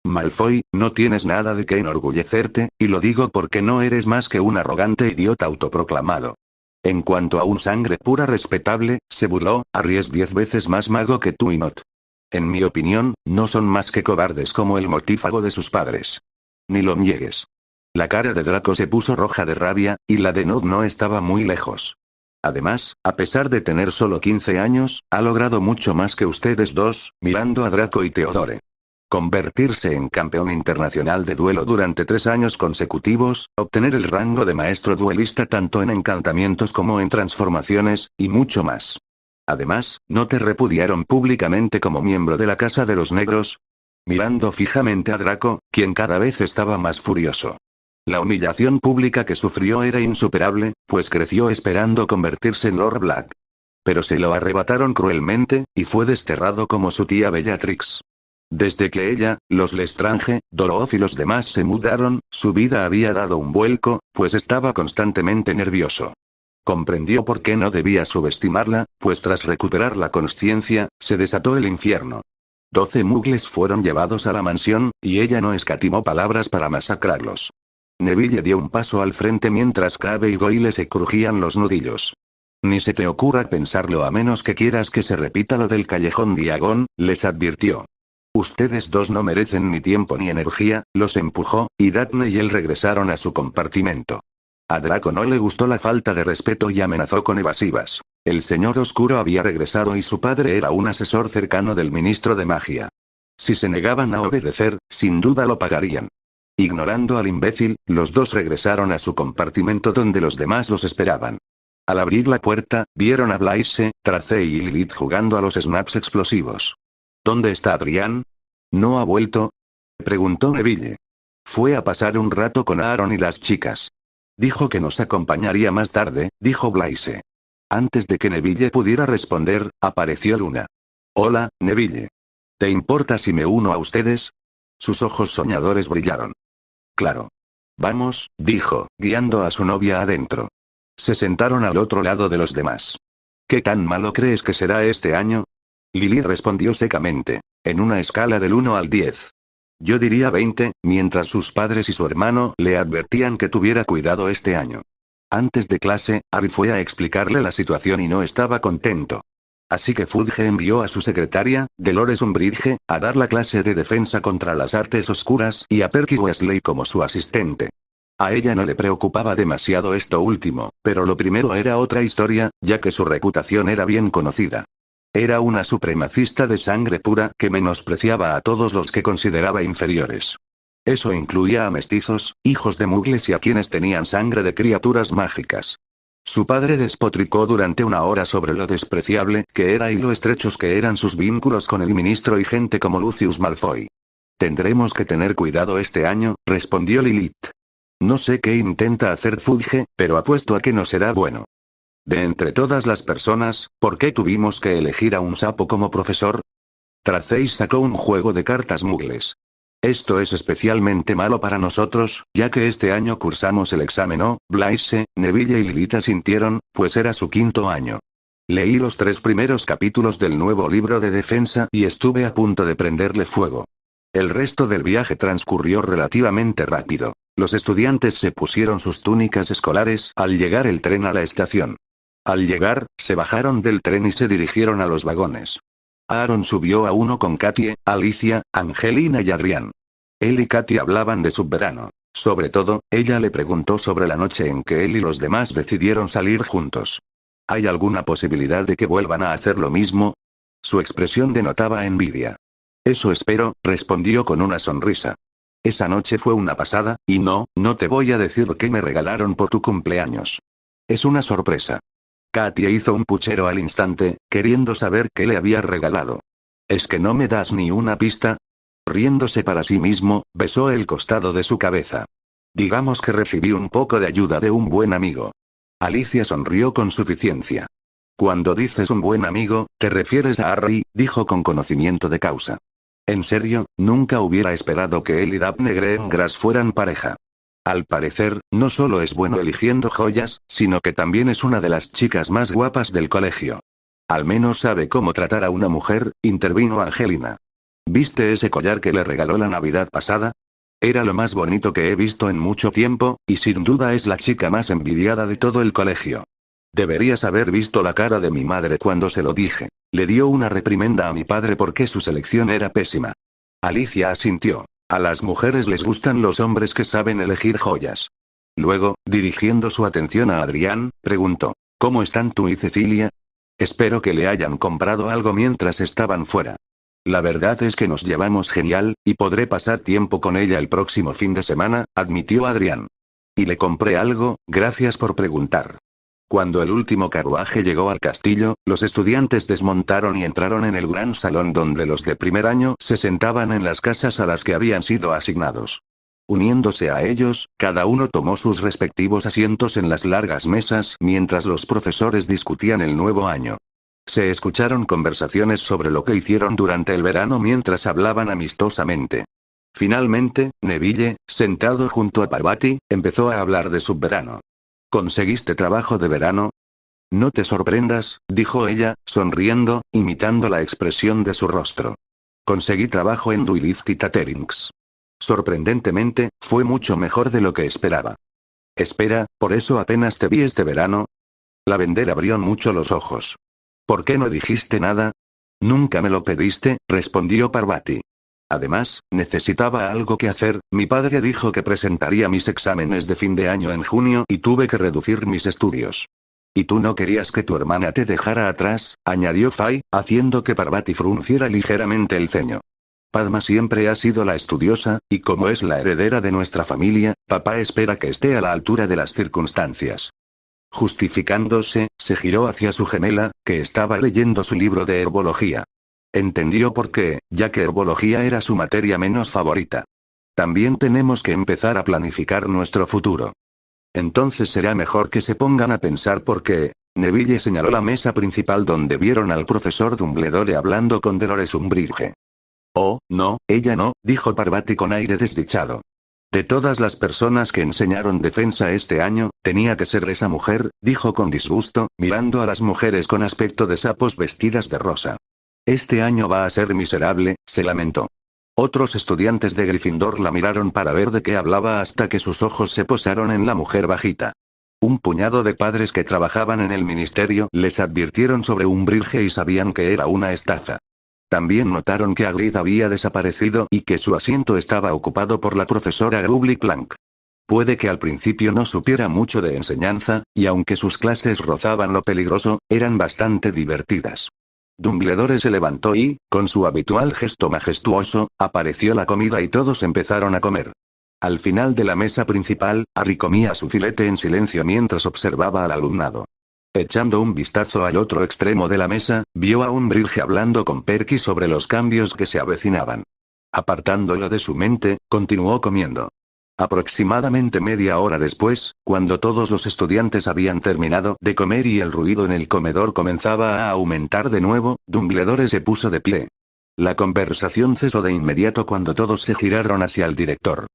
Malfoy, no tienes nada de qué enorgullecerte, y lo digo porque no eres más que un arrogante idiota autoproclamado. En cuanto a un sangre pura respetable, se burló, Harry es 10 veces más mago que tú y Nott. En mi opinión, no son más que cobardes como el mortífago de sus padres. Ni lo niegues. La cara de Draco se puso roja de rabia, y la de Nott no estaba muy lejos. Además, a pesar de tener solo 15 años, ha logrado mucho más que ustedes dos, mirando a Draco y Theodore. Convertirse en campeón internacional de duelo durante 3 años consecutivos, obtener el rango de maestro duelista tanto en encantamientos como en transformaciones, y mucho más. Además, ¿no te repudiaron públicamente como miembro de la Casa de los Negros? Mirando fijamente a Draco, quien cada vez estaba más furioso. La humillación pública que sufrió era insuperable, pues creció esperando convertirse en Lord Black. Pero se lo arrebataron cruelmente, y fue desterrado como su tía Bellatrix. Desde que ella, los Lestrange, Dolorf y los demás se mudaron, su vida había dado un vuelco, pues estaba constantemente nervioso. Comprendió por qué no debía subestimarla, pues tras recuperar la consciencia, se desató el infierno. 12 muggles fueron llevados a la mansión, y ella no escatimó palabras para masacrarlos. Neville dio un paso al frente mientras Crabbe y Goyle se crujían los nudillos. Ni se te ocurra pensarlo a menos que quieras que se repita lo del callejón Diagon, les advirtió. Ustedes dos no merecen ni tiempo ni energía, los empujó, y Daphne y él regresaron a su compartimento. A Draco no le gustó la falta de respeto y amenazó con evasivas. El señor oscuro había regresado y su padre era un asesor cercano del ministro de magia. Si se negaban a obedecer, sin duda lo pagarían. Ignorando al imbécil, los dos regresaron a su compartimento donde los demás los esperaban. Al abrir la puerta, vieron a Blaise, Tracey y Lilith jugando a los snaps explosivos. ¿Dónde está Adrián? ¿No ha vuelto? Preguntó Neville. Fue a pasar un rato con Aaron y las chicas. Dijo que nos acompañaría más tarde, dijo Blaise. Antes de que Neville pudiera responder, apareció Luna. Hola, Neville. ¿Te importa si me uno a ustedes? Sus ojos soñadores brillaron. Claro. Vamos, dijo, guiando a su novia adentro. Se sentaron al otro lado de los demás. ¿Qué tan malo crees que será este año? Lily respondió secamente. En una escala del 1 al 10. Yo diría 20, mientras sus padres y su hermano le advertían que tuviera cuidado este año. Antes de clase, Harry fue a explicarle la situación y no estaba contento. Así que Fudge envió a su secretaria, Dolores Umbridge, a dar la clase de defensa contra las artes oscuras y a Perky Weasley como su asistente. A ella no le preocupaba demasiado esto último, pero lo primero era otra historia, ya que su reputación era bien conocida. Era una supremacista de sangre pura que menospreciaba a todos los que consideraba inferiores. Eso incluía a mestizos, hijos de mugles y a quienes tenían sangre de criaturas mágicas. Su padre despotricó durante una hora sobre lo despreciable que era y lo estrechos que eran sus vínculos con el ministro y gente como Lucius Malfoy. Tendremos que tener cuidado este año, respondió Lilith. No sé qué intenta hacer Fudge, pero apuesto a que no será bueno. De entre todas las personas, ¿por qué tuvimos que elegir a un sapo como profesor? Traceis sacó un juego de cartas mugles. Esto es especialmente malo para nosotros, ya que este año cursamos el examen O. Blaise, Neville y Lilith asintieron, pues era su quinto año. Leí los 3 primeros capítulos del nuevo libro de defensa y estuve a punto de prenderle fuego. El resto del viaje transcurrió relativamente rápido. Los estudiantes se pusieron sus túnicas escolares al llegar el tren a la estación. Al llegar, se bajaron del tren y se dirigieron a los vagones. Aaron subió a uno con Katie, Alicia, Angelina y Adrián. Él y Katie hablaban de su verano. Sobre todo, ella le preguntó sobre la noche en que él y los demás decidieron salir juntos. ¿Hay alguna posibilidad de que vuelvan a hacer lo mismo? Su expresión denotaba envidia. Eso espero, respondió con una sonrisa. Esa noche fue una pasada, y no te voy a decir qué me regalaron por tu cumpleaños. Es una sorpresa. Katie hizo un puchero al instante, queriendo saber qué le había regalado. ¿Es que no me das ni una pista? Riéndose para sí mismo, besó el costado de su cabeza. Digamos que recibí un poco de ayuda de un buen amigo. Alicia sonrió con suficiencia. Cuando dices un buen amigo, te refieres a Harry, dijo con conocimiento de causa. En serio, nunca hubiera esperado que él y Daphne Greengrass fueran pareja. Al parecer, no solo es bueno eligiendo joyas, sino que también es una de las chicas más guapas del colegio. Al menos sabe cómo tratar a una mujer, intervino Angelina. ¿Viste ese collar que le regaló la Navidad pasada? Era lo más bonito que he visto en mucho tiempo, y sin duda es la chica más envidiada de todo el colegio. Deberías haber visto la cara de mi madre cuando se lo dije. Le dio una reprimenda a mi padre porque su selección era pésima. Alicia asintió. A las mujeres les gustan los hombres que saben elegir joyas. Luego, dirigiendo su atención a Adrián, preguntó, ¿cómo están tú y Cecilia? Espero que le hayan comprado algo mientras estaban fuera. La verdad es que nos llevamos genial, y podré pasar tiempo con ella el próximo fin de semana, admitió Adrián. Y le compré algo, gracias por preguntar. Cuando el último carruaje llegó al castillo, los estudiantes desmontaron y entraron en el gran salón donde los de primer año se sentaban en las casas a las que habían sido asignados. Uniéndose a ellos, cada uno tomó sus respectivos asientos en las largas mesas mientras los profesores discutían el nuevo año. Se escucharon conversaciones sobre lo que hicieron durante el verano mientras hablaban amistosamente. Finalmente, Neville, sentado junto a Parvati, empezó a hablar de su verano. ¿Conseguiste trabajo de verano? No te sorprendas, dijo ella, sonriendo, imitando la expresión de su rostro. Conseguí trabajo en Duilift y Tatterings. Sorprendentemente, fue mucho mejor de lo que esperaba. Espera, ¿por eso apenas te vi este verano? Lavender abrió mucho los ojos. ¿Por qué no dijiste nada? Nunca me lo pediste, respondió Parvati. Además, necesitaba algo que hacer, mi padre dijo que presentaría mis exámenes de fin de año en junio y tuve que reducir mis estudios. Y tú no querías que tu hermana te dejara atrás, añadió Fay, haciendo que Parvati frunciera ligeramente el ceño. Padma siempre ha sido la estudiosa, y como es la heredera de nuestra familia, papá espera que esté a la altura de las circunstancias. Justificándose, se giró hacia su gemela, que estaba leyendo su libro de herbología. Entendió por qué, ya que herbología era su materia menos favorita. También tenemos que empezar a planificar nuestro futuro. Entonces será mejor que se pongan a pensar porque... Neville señaló la mesa principal donde vieron al profesor Dumbledore hablando con Dolores Umbridge. Oh, no, ella no, dijo Parvati con aire desdichado. De todas las personas que enseñaron defensa este año, tenía que ser esa mujer, dijo con disgusto, mirando a las mujeres con aspecto de sapos vestidas de rosa. Este año va a ser miserable, se lamentó. Otros estudiantes de Gryffindor la miraron para ver de qué hablaba hasta que sus ojos se posaron en la mujer bajita. Un puñado de padres que trabajaban en el ministerio les advirtieron sobre Umbridge y sabían que era una estafa. También notaron que Hagrid había desaparecido y que su asiento estaba ocupado por la profesora Grubbly Clank. Puede que al principio no supiera mucho de enseñanza, y aunque sus clases rozaban lo peligroso, eran bastante divertidas. Dumbledore se levantó y, con su habitual gesto majestuoso, apareció la comida y todos empezaron a comer. Al final de la mesa principal, Harry comía su filete en silencio mientras observaba al alumnado. Echando un vistazo al otro extremo de la mesa, vio a Umbridge hablando con Perky sobre los cambios que se avecinaban. Apartándolo de su mente, continuó comiendo. Aproximadamente media hora después, cuando todos los estudiantes habían terminado de comer y el ruido en el comedor comenzaba a aumentar de nuevo, Dumbledore se puso de pie. La conversación cesó de inmediato cuando todos se giraron hacia el director.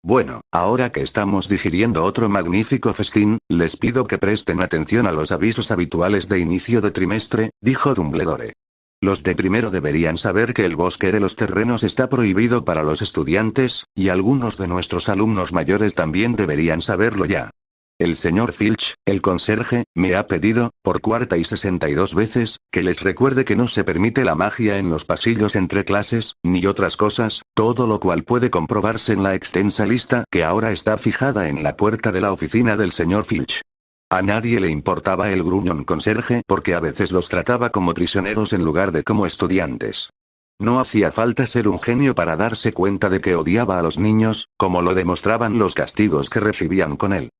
Bueno, ahora que estamos digiriendo otro magnífico festín, les pido que presten atención a los avisos habituales de inicio de trimestre, dijo Dumbledore. Los de primero deberían saber que el bosque de los terrenos está prohibido para los estudiantes, y algunos de nuestros alumnos mayores también deberían saberlo ya. El señor Filch, el conserje, me ha pedido, por cuarta y 62 veces, que les recuerde que no se permite la magia en los pasillos entre clases, ni otras cosas, todo lo cual puede comprobarse en la extensa lista que ahora está fijada en la puerta de la oficina del señor Filch. A nadie le importaba el gruñón conserje porque a veces los trataba como prisioneros en lugar de como estudiantes. No hacía falta ser un genio para darse cuenta de que odiaba a los niños, como lo demostraban los castigos que recibían con él.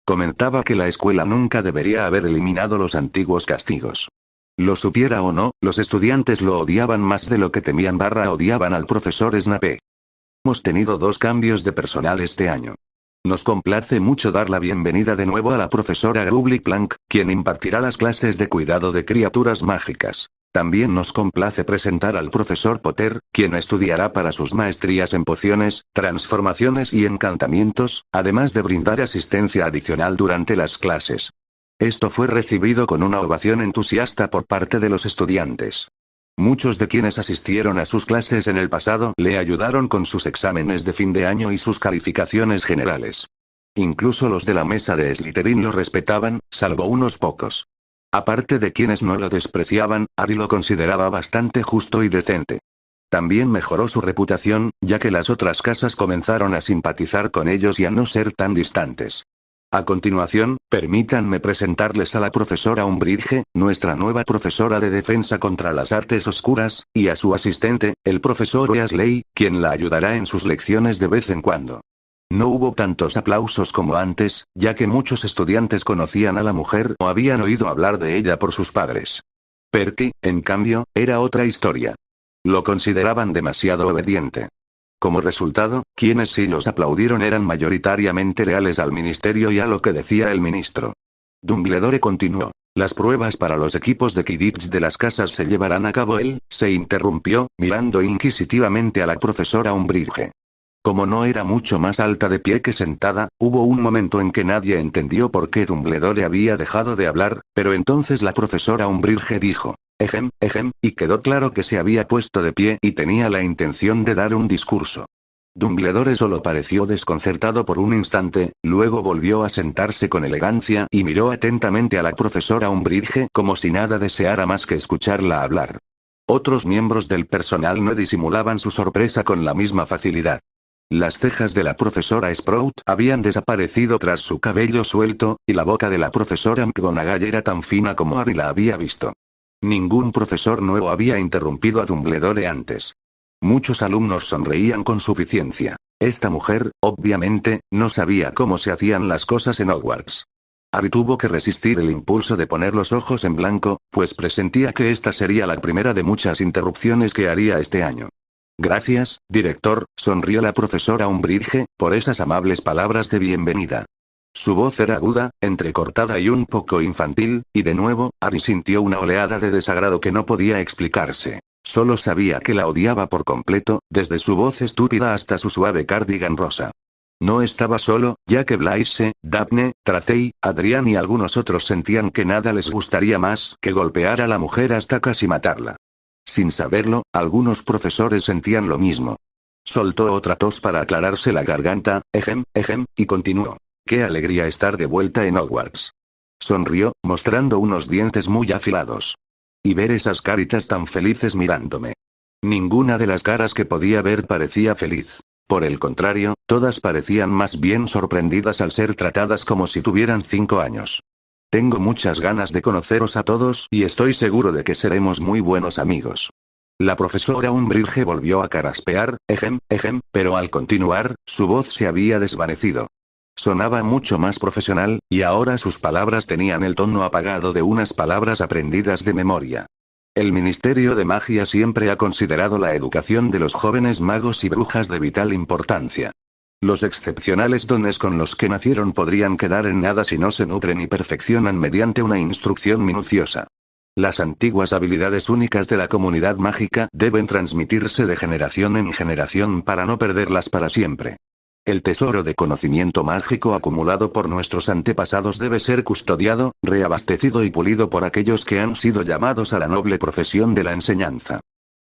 Comentaba que la escuela nunca debería haber eliminado los antiguos castigos. Lo supiera o no, los estudiantes lo odiaban más de lo que temían odiaban al profesor Snape. Hemos tenido 2 cambios de personal este año. Nos complace mucho dar la bienvenida de nuevo a la profesora Grubbly Plank, quien impartirá las clases de cuidado de criaturas mágicas. También nos complace presentar al profesor Potter, quien estudiará para sus maestrías en pociones, transformaciones y encantamientos, además de brindar asistencia adicional durante las clases. Esto fue recibido con una ovación entusiasta por parte de los estudiantes. Muchos de quienes asistieron a sus clases en el pasado le ayudaron con sus exámenes de fin de año y sus calificaciones generales. Incluso los de la mesa de Slytherin lo respetaban, salvo unos pocos. Aparte de quienes no lo despreciaban, Harry lo consideraba bastante justo y decente. También mejoró su reputación, ya que las otras casas comenzaron a simpatizar con ellos y a no ser tan distantes. A continuación, permítanme presentarles a la profesora Umbridge, nuestra nueva profesora de defensa contra las artes oscuras, y a su asistente, el profesor Weasley, quien la ayudará en sus lecciones de vez en cuando. No hubo tantos aplausos como antes, ya que muchos estudiantes conocían a la mujer o habían oído hablar de ella por sus padres. Perky, en cambio, era otra historia. Lo consideraban demasiado obediente. Como resultado, quienes sí los aplaudieron eran mayoritariamente leales al ministerio y a lo que decía el ministro. Dumbledore continuó. Las pruebas para los equipos de Quidditch de las casas se llevarán a cabo. Él se interrumpió, mirando inquisitivamente a la profesora Umbridge. Como no era mucho más alta de pie que sentada, hubo un momento en que nadie entendió por qué Dumbledore había dejado de hablar, pero entonces la profesora Umbridge dijo: ejem, y quedó claro que se había puesto de pie y tenía la intención de dar un discurso. Dumbledore solo pareció desconcertado por un instante, luego volvió a sentarse con elegancia y miró atentamente a la profesora Umbridge como si nada deseara más que escucharla hablar. Otros miembros del personal no disimulaban su sorpresa con la misma facilidad. Las cejas de la profesora Sprout habían desaparecido tras su cabello suelto, y la boca de la profesora McGonagall era tan fina como Harry la había visto. Ningún profesor nuevo había interrumpido a Dumbledore antes. Muchos alumnos sonreían con suficiencia. Esta mujer, obviamente, no sabía cómo se hacían las cosas en Hogwarts. Harry tuvo que resistir el impulso de poner los ojos en blanco, pues presentía que esta sería la primera de muchas interrupciones que haría este año. Gracias, director, sonrió la profesora Umbridge, por esas amables palabras de bienvenida. Su voz era aguda, entrecortada y un poco infantil, y de nuevo, Harry sintió una oleada de desagrado que no podía explicarse. Solo sabía que la odiaba por completo, desde su voz estúpida hasta su suave cardigan rosa. No estaba solo, ya que Blaise, Daphne, Tracey, Adrián y algunos otros sentían que nada les gustaría más que golpear a la mujer hasta casi matarla. Sin saberlo, algunos profesores sentían lo mismo. Soltó otra tos para aclararse la garganta, y continuó. ¡Qué alegría estar de vuelta en Hogwarts! Sonrió, mostrando unos dientes muy afilados. Y ver esas caritas tan felices mirándome. Ninguna de las caras que podía ver parecía feliz. Por el contrario, todas parecían más bien sorprendidas al ser tratadas como si tuvieran 5 años. Tengo muchas ganas de conoceros a todos y estoy seguro de que seremos muy buenos amigos. La profesora Umbridge volvió a carraspear, pero al continuar, su voz se había desvanecido. Sonaba mucho más profesional, y ahora sus palabras tenían el tono apagado de unas palabras aprendidas de memoria. El Ministerio de Magia siempre ha considerado la educación de los jóvenes magos y brujas de vital importancia. Los excepcionales dones con los que nacieron podrían quedar en nada si no se nutren y perfeccionan mediante una instrucción minuciosa. Las antiguas habilidades únicas de la comunidad mágica deben transmitirse de generación en generación para no perderlas para siempre. El tesoro de conocimiento mágico acumulado por nuestros antepasados debe ser custodiado, reabastecido y pulido por aquellos que han sido llamados a la noble profesión de la enseñanza.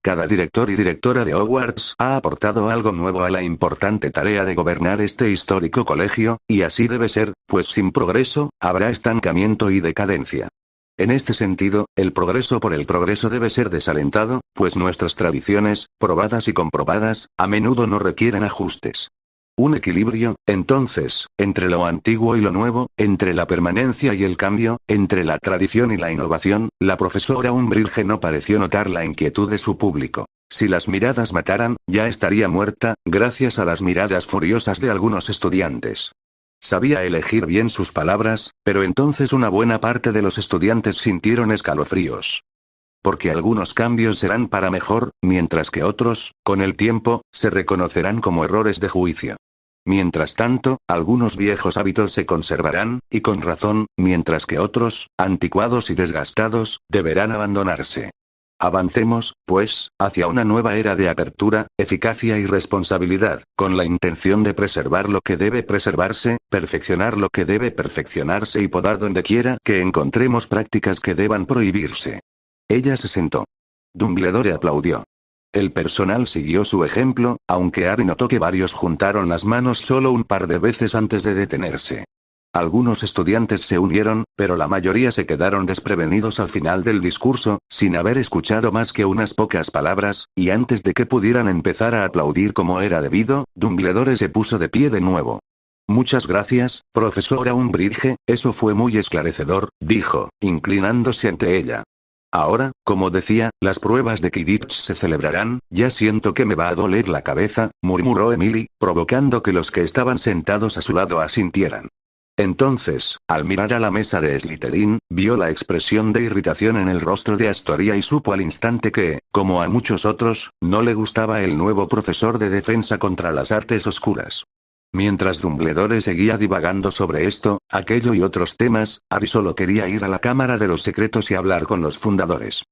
Cada director y directora de Hogwarts ha aportado algo nuevo a la importante tarea de gobernar este histórico colegio, y así debe ser, pues sin progreso, habrá estancamiento y decadencia. En este sentido, el progreso por el progreso debe ser desalentado, pues nuestras tradiciones, probadas y comprobadas, a menudo no requieren ajustes. Un equilibrio, entonces, entre lo antiguo y lo nuevo, entre la permanencia y el cambio, entre la tradición y la innovación. La profesora Umbridge no pareció notar la inquietud de su público. Si las miradas mataran, ya estaría muerta, gracias a las miradas furiosas de algunos estudiantes. Sabía elegir bien sus palabras, pero entonces una buena parte de los estudiantes sintieron escalofríos. Porque algunos cambios serán para mejor, mientras que otros, con el tiempo, se reconocerán como errores de juicio. Mientras tanto, algunos viejos hábitos se conservarán, y con razón, mientras que otros, anticuados y desgastados, deberán abandonarse. Avancemos, pues, hacia una nueva era de apertura, eficacia y responsabilidad, con la intención de preservar lo que debe preservarse, perfeccionar lo que debe perfeccionarse y podar donde quiera que encontremos prácticas que deban prohibirse. Ella se sentó. Dumbledore aplaudió. El personal siguió su ejemplo, aunque Harry notó que varios juntaron las manos solo un par de veces antes de detenerse. Algunos estudiantes se unieron, pero la mayoría se quedaron desprevenidos al final del discurso, sin haber escuchado más que unas pocas palabras, y antes de que pudieran empezar a aplaudir como era debido, Dumbledore se puso de pie de nuevo. Muchas gracias, profesora Umbridge, eso fue muy esclarecedor, dijo, inclinándose ante ella. Ahora, como decía, las pruebas de Quidditch se celebrarán. Ya siento que me va a doler la cabeza, murmuró Emily, provocando que los que estaban sentados a su lado asintieran. Entonces, al mirar a la mesa de Slytherin, vio la expresión de irritación en el rostro de Astoria y supo al instante que, como a muchos otros, no le gustaba el nuevo profesor de defensa contra las artes oscuras. Mientras Dumbledore seguía divagando sobre esto, aquello y otros temas, Harry solo quería ir a la Cámara de los Secretos y hablar con los fundadores.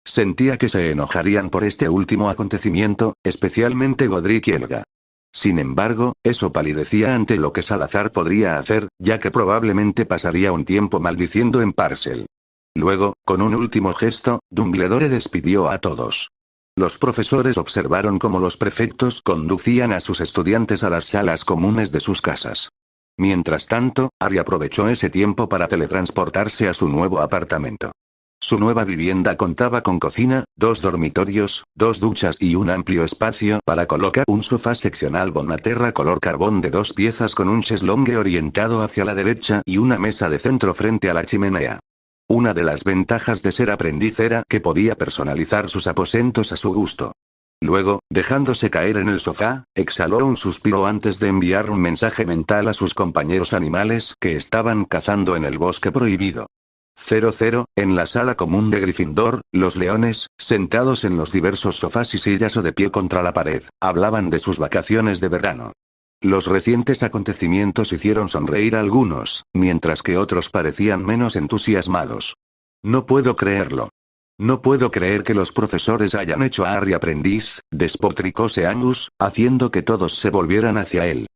Sentía que se enojarían por este último acontecimiento, especialmente Godric y Helga. Sin embargo, eso palidecía ante lo que Salazar podría hacer, ya que probablemente pasaría un tiempo maldiciendo en Parcel. Luego, con un último gesto, Dumbledore despidió a todos. Los profesores observaron cómo los prefectos conducían a sus estudiantes a las salas comunes de sus casas. Mientras tanto, Harry aprovechó ese tiempo para teletransportarse a su nuevo apartamento. Su nueva vivienda contaba con cocina, 2 dormitorios, 2 duchas y un amplio espacio para colocar un sofá seccional Bonaterra color carbón de 2 piezas con un cheslongue orientado hacia la derecha y una mesa de centro frente a la chimenea. Una de las ventajas de ser aprendiz era que podía personalizar sus aposentos a su gusto. Luego, dejándose caer en el sofá, exhaló un suspiro antes de enviar un mensaje mental a sus compañeros animales que estaban cazando en el bosque prohibido. 00, en la sala común de Gryffindor, los leones, sentados en los diversos sofás y sillas o de pie contra la pared, hablaban de sus vacaciones de verano. Los recientes acontecimientos hicieron sonreír a algunos, mientras que otros parecían menos entusiasmados. No puedo creerlo. No puedo creer que los profesores hayan hecho a Harry aprendiz, despotricó Seamus, haciendo que todos se volvieran hacia él.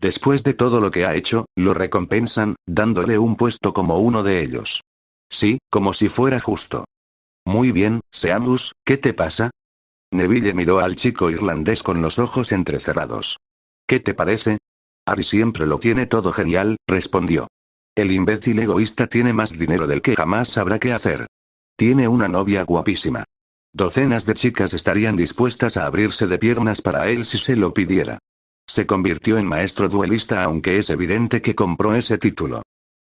Después de todo lo que ha hecho, lo recompensan, dándole un puesto como uno de ellos. Sí, como si fuera justo. Muy bien, Seamus, ¿qué te pasa? Neville miró al chico irlandés con los ojos entrecerrados. ¿Qué te parece? Harry siempre lo tiene todo genial, respondió. El imbécil egoísta tiene más dinero del que jamás sabrá qué hacer. Tiene una novia guapísima. Docenas de chicas estarían dispuestas a abrirse de piernas para él si se lo pidiera. Se convirtió en maestro duelista aunque es evidente que compró ese título.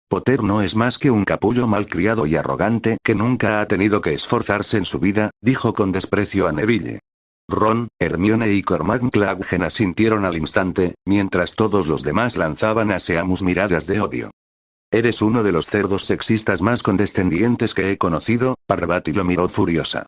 Potter no es más que un capullo malcriado y arrogante que nunca ha tenido que esforzarse en su vida, dijo con desprecio a Neville. Ron, Hermione y Cormac McLaggen asintieron al instante, mientras todos los demás lanzaban a Seamus miradas de odio. Eres uno de los cerdos sexistas más condescendientes que he conocido, Parvati lo miró furiosa.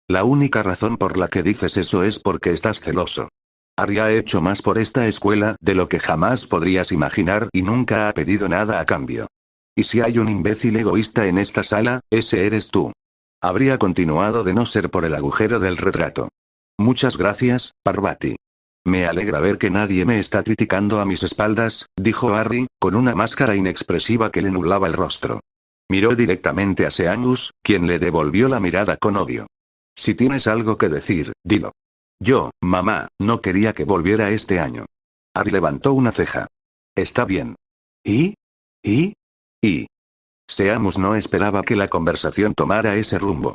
La única razón por la que dices eso es porque estás celoso. Harry ha hecho más por esta escuela de lo que jamás podrías imaginar y nunca ha pedido nada a cambio. Y si hay un imbécil egoísta en esta sala, ese eres tú. Habría continuado de no ser por el agujero del retrato. Muchas gracias, Parvati. Me alegra ver que nadie me está criticando a mis espaldas, dijo Harry, con una máscara inexpresiva que le nublaba el rostro. Miró directamente a Seamus, quien le devolvió la mirada con odio. Si tienes algo que decir, dilo. Yo, mamá, no quería que volviera este año. Harry levantó una ceja. Está bien. ¿Y? Seamus no esperaba que la conversación tomara ese rumbo.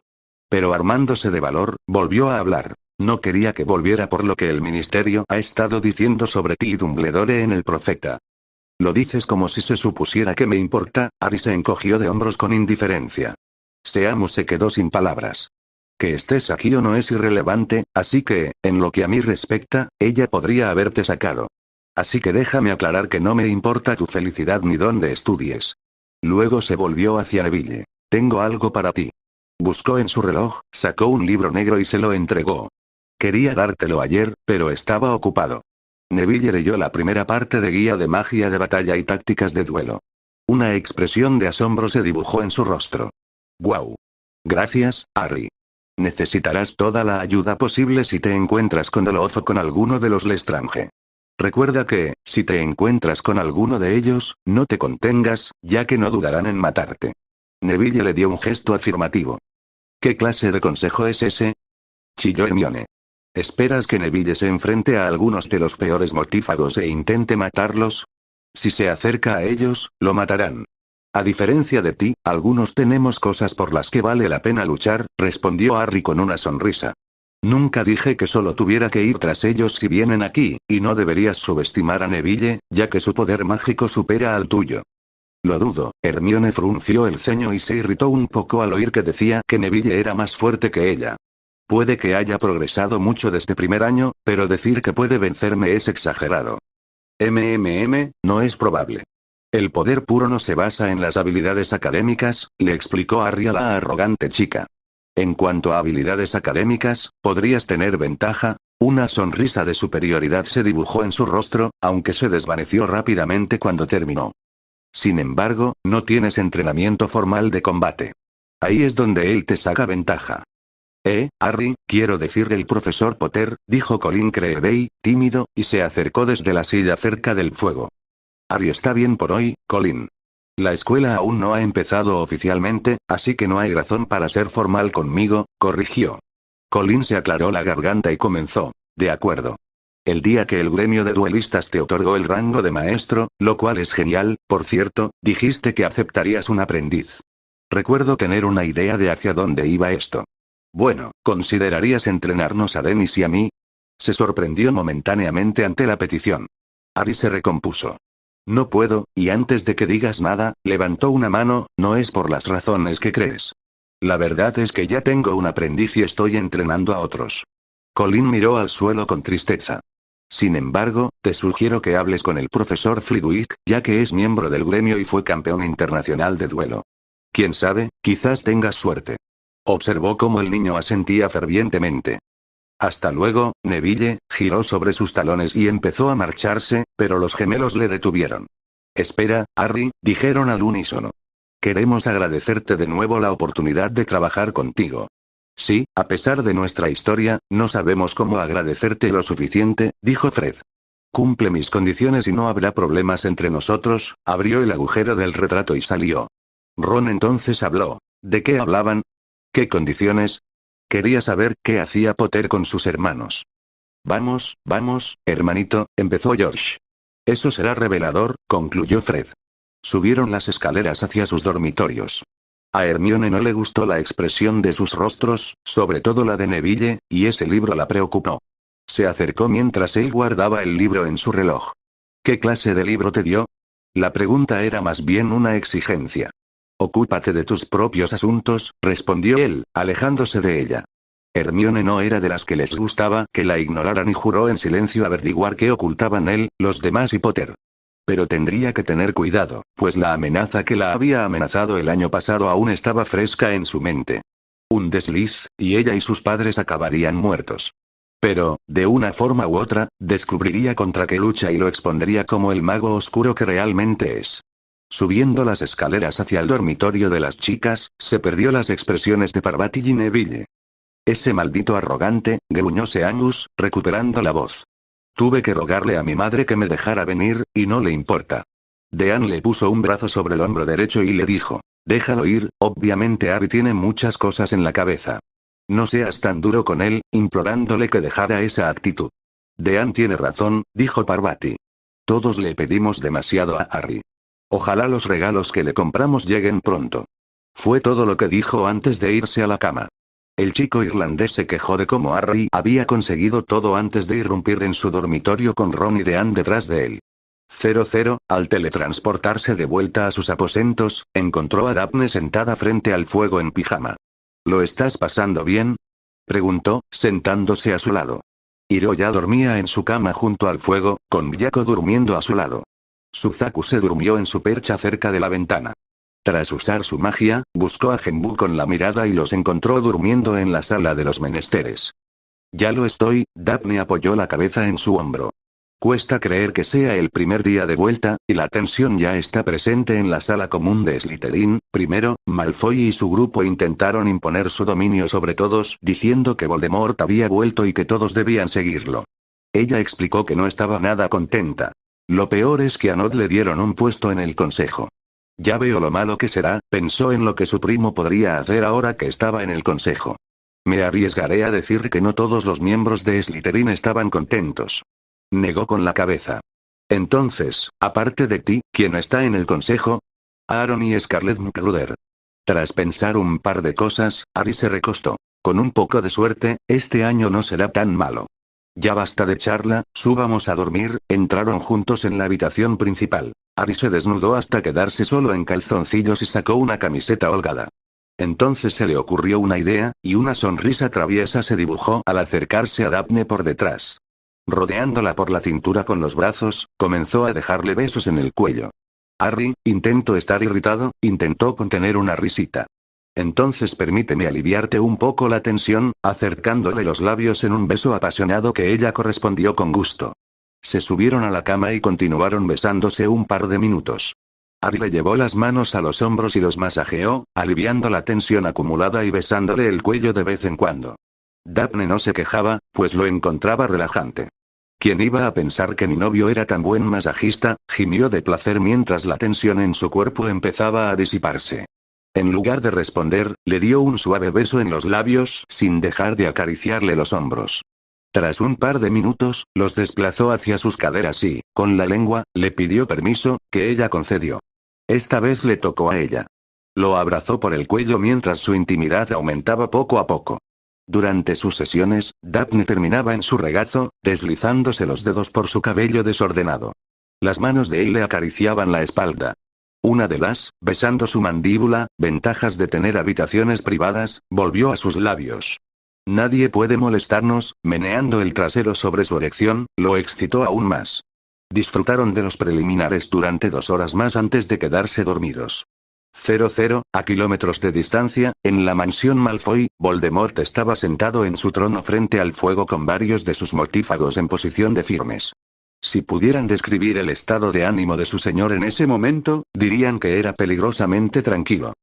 Pero armándose de valor, volvió a hablar. No quería que volviera por lo que el ministerio ha estado diciendo sobre ti y Dumbledore en el Profeta. Lo dices como si se supusiera que me importa. Harry se encogió de hombros con indiferencia. Seamus se quedó sin palabras. Que estés aquí o no es irrelevante, así que, en lo que a mí respecta, ella podría haberte sacado. Así que déjame aclarar que no me importa tu felicidad ni dónde estudies. Luego se volvió hacia Neville. Tengo algo para ti. Buscó en su reloj, sacó un libro negro y se lo entregó. Quería dártelo ayer, pero estaba ocupado. Neville leyó la primera parte de Guía de Magia de Batalla y Tácticas de Duelo. Una expresión de asombro se dibujó en su rostro. «Guau. Gracias, Harry. Necesitarás toda la ayuda posible si te encuentras con Dolores o con alguno de los Lestrange. Recuerda que, si te encuentras con alguno de ellos, no te contengas, ya que no dudarán en matarte». Neville le dio un gesto afirmativo. «¿Qué clase de consejo es ese?», chilló Hermione. ¿Esperas que Neville se enfrente a algunos de los peores mortífagos e intente matarlos? Si se acerca a ellos, lo matarán. A diferencia de ti, algunos tenemos cosas por las que vale la pena luchar, respondió Harry con una sonrisa. Nunca dije que solo tuviera que ir tras ellos si vienen aquí, y no deberías subestimar a Neville, ya que su poder mágico supera al tuyo. Lo dudo. Hermione frunció el ceño y se irritó un poco al oír que decía que Neville era más fuerte que ella. Puede que haya progresado mucho desde primer año, pero decir que puede vencerme es exagerado. No es probable. El poder puro no se basa en las habilidades académicas, le explicó Harry a la arrogante chica. En cuanto a habilidades académicas, podrías tener ventaja. Una sonrisa de superioridad se dibujó en su rostro, aunque se desvaneció rápidamente cuando terminó. Sin embargo, no tienes entrenamiento formal de combate. Ahí es donde él te saca ventaja. Harry, quiero decirle el profesor Potter, dijo Colin Creevey, tímido, y se acercó desde la silla cerca del fuego. Harry está bien por hoy, Colin. La escuela aún no ha empezado oficialmente, así que no hay razón para ser formal conmigo, corrigió. Colin se aclaró la garganta y comenzó. De acuerdo. El día que el gremio de duelistas te otorgó el rango de maestro, lo cual es genial, por cierto, dijiste que aceptarías un aprendiz. Recuerdo tener una idea de hacia dónde iba esto. Bueno, ¿considerarías entrenarnos a Dennis y a mí? Se sorprendió momentáneamente ante la petición. Harry se recompuso. No puedo, y antes de que digas nada, levantó una mano, no es por las razones que crees. La verdad es que ya tengo un aprendiz y estoy entrenando a otros. Colin miró al suelo con tristeza. Sin embargo, te sugiero que hables con el profesor Flitwick, ya que es miembro del gremio y fue campeón internacional de duelo. Quién sabe, quizás tengas suerte. Observó cómo el niño asentía fervientemente. Hasta luego, Neville, giró sobre sus talones y empezó a marcharse, pero los gemelos le detuvieron. Espera, Harry, dijeron al unísono. Queremos agradecerte de nuevo la oportunidad de trabajar contigo. Sí, a pesar de nuestra historia, no sabemos cómo agradecerte lo suficiente, dijo Fred. Cumple mis condiciones y no habrá problemas entre nosotros. Abrió el agujero del retrato y salió. Ron entonces habló. ¿De qué hablaban? ¿Qué condiciones? Quería saber qué hacía Potter con sus hermanos. Vamos, hermanito, empezó George. Eso será revelador, concluyó Fred. Subieron las escaleras hacia sus dormitorios. A Hermione no le gustó la expresión de sus rostros, sobre todo la de Neville, y ese libro la preocupó. Se acercó mientras él guardaba el libro en su reloj. ¿Qué clase de libro te dio? La pregunta era más bien una exigencia. Ocúpate de tus propios asuntos, respondió él, alejándose de ella. Hermione no era de las que les gustaba que la ignoraran y juró en silencio averiguar qué ocultaban él, los demás y Potter. Pero tendría que tener cuidado, pues la amenaza que la había amenazado el año pasado aún estaba fresca en su mente. Un desliz, y ella y sus padres acabarían muertos. Pero, de una forma u otra, descubriría contra qué lucha y lo expondría como el mago oscuro que realmente es. Subiendo las escaleras hacia el dormitorio de las chicas, se perdió las expresiones de Parvati y Neville. Ese maldito arrogante, gruñóse Angus, recuperando la voz. Tuve que rogarle a mi madre que me dejara venir, y no le importa. Dean le puso un brazo sobre el hombro derecho y le dijo, déjalo ir, obviamente Harry tiene muchas cosas en la cabeza. No seas tan duro con él, implorándole que dejara esa actitud. Dean tiene razón, dijo Parvati. Todos le pedimos demasiado a Harry. Ojalá los regalos que le compramos lleguen pronto. Fue todo lo que dijo antes de irse a la cama. El chico irlandés se quejó de cómo Harry había conseguido todo antes de irrumpir en su dormitorio con Ron y Dean detrás de él. 00, al teletransportarse de vuelta a sus aposentos, encontró a Daphne sentada frente al fuego en pijama. ¿Lo estás pasando bien?, preguntó, sentándose a su lado. Hiro ya dormía en su cama junto al fuego, con Miyako durmiendo a su lado. Suzaku se durmió en su percha cerca de la ventana. Tras usar su magia, buscó a Genbu con la mirada y los encontró durmiendo en la sala de los menesteres. Ya lo estoy, Daphne apoyó la cabeza en su hombro. Cuesta creer que sea el primer día de vuelta, y la tensión ya está presente en la sala común de Slytherin. Primero, Malfoy y su grupo intentaron imponer su dominio sobre todos, diciendo que Voldemort había vuelto y que todos debían seguirlo. Ella explicó que no estaba nada contenta. Lo peor es que a Nod le dieron un puesto en el consejo. Ya veo lo malo que será, pensó en lo que su primo podría hacer ahora que estaba en el consejo. Me arriesgaré a decir que no todos los miembros de Slytherin estaban contentos. Negó con la cabeza. Entonces, aparte de ti, ¿quién está en el consejo? Aaron y Scarlet Magruder. Tras pensar un par de cosas, Harry se recostó. Con un poco de suerte, este año no será tan malo. Ya basta de charla, subamos a dormir. Entraron juntos en la habitación principal. Harry se desnudó hasta quedarse solo en calzoncillos y sacó una camiseta holgada. Entonces se le ocurrió una idea, y una sonrisa traviesa se dibujó al acercarse a Daphne por detrás. Rodeándola por la cintura con los brazos, comenzó a dejarle besos en el cuello. Harry, intentó estar irritado, intentó contener una risita. Entonces permíteme aliviarte un poco la tensión, acercándole los labios en un beso apasionado que ella correspondió con gusto. Se subieron a la cama y continuaron besándose un par de minutos. Harry le llevó las manos a los hombros y los masajeó, aliviando la tensión acumulada y besándole el cuello de vez en cuando. Daphne no se quejaba, pues lo encontraba relajante. ¿Quién iba a pensar que mi novio era tan buen masajista?, gimió de placer mientras la tensión en su cuerpo empezaba a disiparse. En lugar de responder, le dio un suave beso en los labios, sin dejar de acariciarle los hombros. Tras un par de minutos, los desplazó hacia sus caderas y, con la lengua, le pidió permiso, que ella concedió. Esta vez le tocó a ella. Lo abrazó por el cuello mientras su intimidad aumentaba poco a poco. Durante sus sesiones, Daphne terminaba en su regazo, deslizándose los dedos por su cabello desordenado. Las manos de él le acariciaban la espalda. Una de las, besando su mandíbula, ventajas de tener habitaciones privadas, volvió a sus labios. Nadie puede molestarnos, meneando el trasero sobre su erección, lo excitó aún más. Disfrutaron de los preliminares durante 2 horas más antes de quedarse dormidos. 00, a kilómetros de distancia, en la mansión Malfoy, Voldemort estaba sentado en su trono frente al fuego con varios de sus mortífagos en posición de firmes. Si pudieran describir el estado de ánimo de su señor en ese momento, dirían que era peligrosamente tranquilo.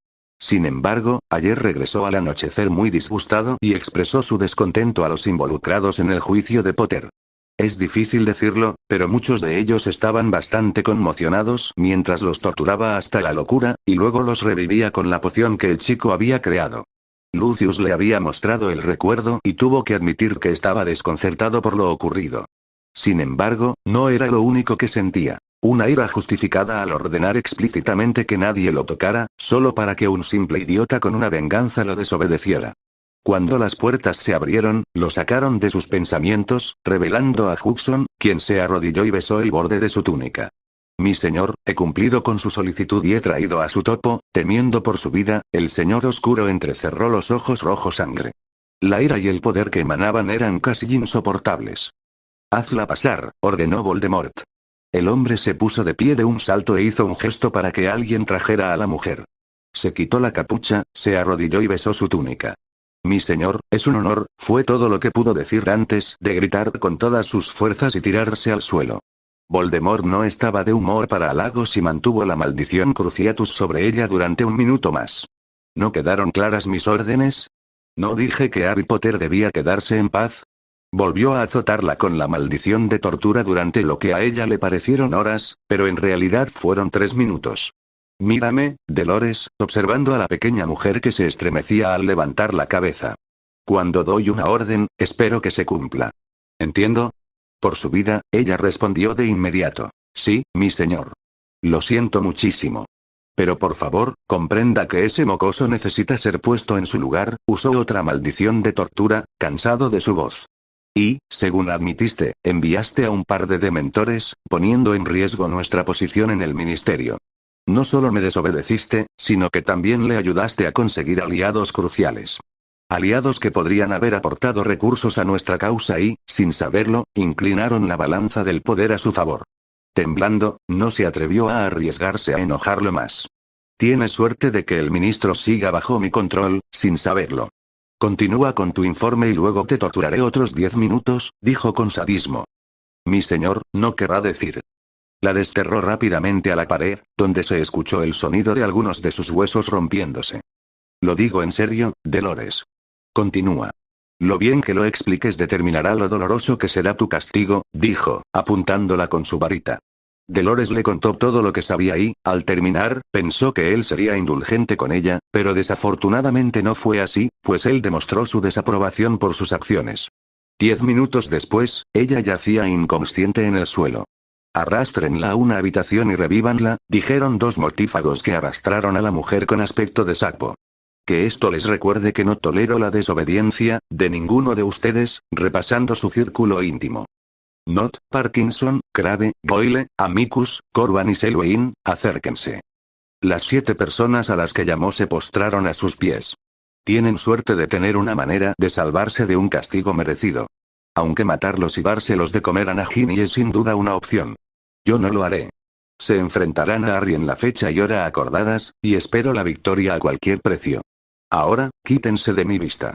Sin embargo, ayer regresó al anochecer muy disgustado y expresó su descontento a los involucrados en el juicio de Potter. Es difícil decirlo, pero muchos de ellos estaban bastante conmocionados mientras los torturaba hasta la locura, y luego los revivía con la poción que el chico había creado. Lucius le había mostrado el recuerdo y tuvo que admitir que estaba desconcertado por lo ocurrido. Sin embargo, no era lo único que sentía. Una ira justificada al ordenar explícitamente que nadie lo tocara, solo para que un simple idiota con una venganza lo desobedeciera. Cuando las puertas se abrieron, lo sacaron de sus pensamientos, revelando a Hudson, quien se arrodilló y besó el borde de su túnica. Mi señor, he cumplido con su solicitud y he traído a su topo, temiendo por su vida. El señor oscuro entrecerró los ojos rojo sangre. La ira y el poder que emanaban eran casi insoportables. Hazla pasar, ordenó Voldemort. El hombre se puso de pie de un salto e hizo un gesto para que alguien trajera a la mujer. Se quitó la capucha, se arrodilló y besó su túnica. Mi señor, es un honor, fue todo lo que pudo decir antes de gritar con todas sus fuerzas y tirarse al suelo. Voldemort no estaba de humor para halagos y mantuvo la maldición Cruciatus sobre ella durante un minuto más. ¿No quedaron claras mis órdenes? ¿No dije que Harry Potter debía quedarse en paz? Volvió a azotarla con la maldición de tortura durante lo que a ella le parecieron horas, pero en realidad fueron 3 minutos. Mírame, Dolores, observando a la pequeña mujer que se estremecía al levantar la cabeza. Cuando doy una orden, espero que se cumpla. ¿Entiendo? Por su vida, ella respondió de inmediato. Sí, mi señor. Lo siento muchísimo. Pero por favor, comprenda que ese mocoso necesita ser puesto en su lugar, usó otra maldición de tortura, cansado de su voz. Y, según admitiste, enviaste a un par de dementores, poniendo en riesgo nuestra posición en el ministerio. No solo me desobedeciste, sino que también le ayudaste a conseguir aliados cruciales. Aliados que podrían haber aportado recursos a nuestra causa y, sin saberlo, inclinaron la balanza del poder a su favor. Temblando, no se atrevió a arriesgarse a enojarlo más. Tienes suerte de que el ministro siga bajo mi control, sin saberlo. Continúa con tu informe y luego te torturaré otros 10 minutos, dijo con sadismo. Mi señor, no querrá decir. La desterró rápidamente a la pared, donde se escuchó el sonido de algunos de sus huesos rompiéndose. Lo digo en serio, Dolores. Continúa. Lo bien que lo expliques determinará lo doloroso que será tu castigo, dijo, apuntándola con su varita. Dolores le contó todo lo que sabía y, al terminar, pensó que él sería indulgente con ella, pero desafortunadamente no fue así, pues él demostró su desaprobación por sus acciones. 10 minutos después, ella yacía inconsciente en el suelo. Arrástrenla a una habitación y revívanla, dijeron 2 mortífagos que arrastraron a la mujer con aspecto de sapo. Que esto les recuerde que no tolero la desobediencia, de ninguno de ustedes, repasando su círculo íntimo. Not, Parkinson, Crabbe, Goyle, Amicus, Corvan y Selwyn, acérquense. Las 7 personas a las que llamó se postraron a sus pies. Tienen suerte de tener una manera de salvarse de un castigo merecido. Aunque matarlos y dárselos de comer a Nagini es sin duda una opción. Yo no lo haré. Se enfrentarán a Harry en la fecha y hora acordadas, y espero la victoria a cualquier precio. Ahora, quítense de mi vista.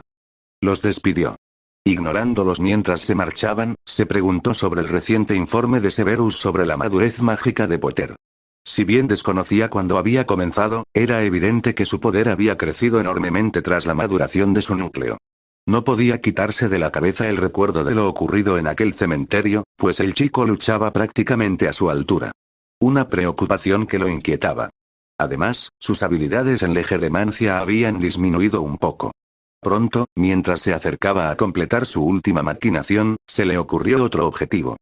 Los despidió. Ignorándolos mientras se marchaban, se preguntó sobre el reciente informe de Severus sobre la madurez mágica de Potter. Si bien desconocía cuándo había comenzado, era evidente que su poder había crecido enormemente tras la maduración de su núcleo. No podía quitarse de la cabeza el recuerdo de lo ocurrido en aquel cementerio, pues el chico luchaba prácticamente a su altura. Una preocupación que lo inquietaba. Además, sus habilidades en legeremancia habían disminuido un poco. Pronto, mientras se acercaba a completar su última maquinación, se le ocurrió otro objetivo.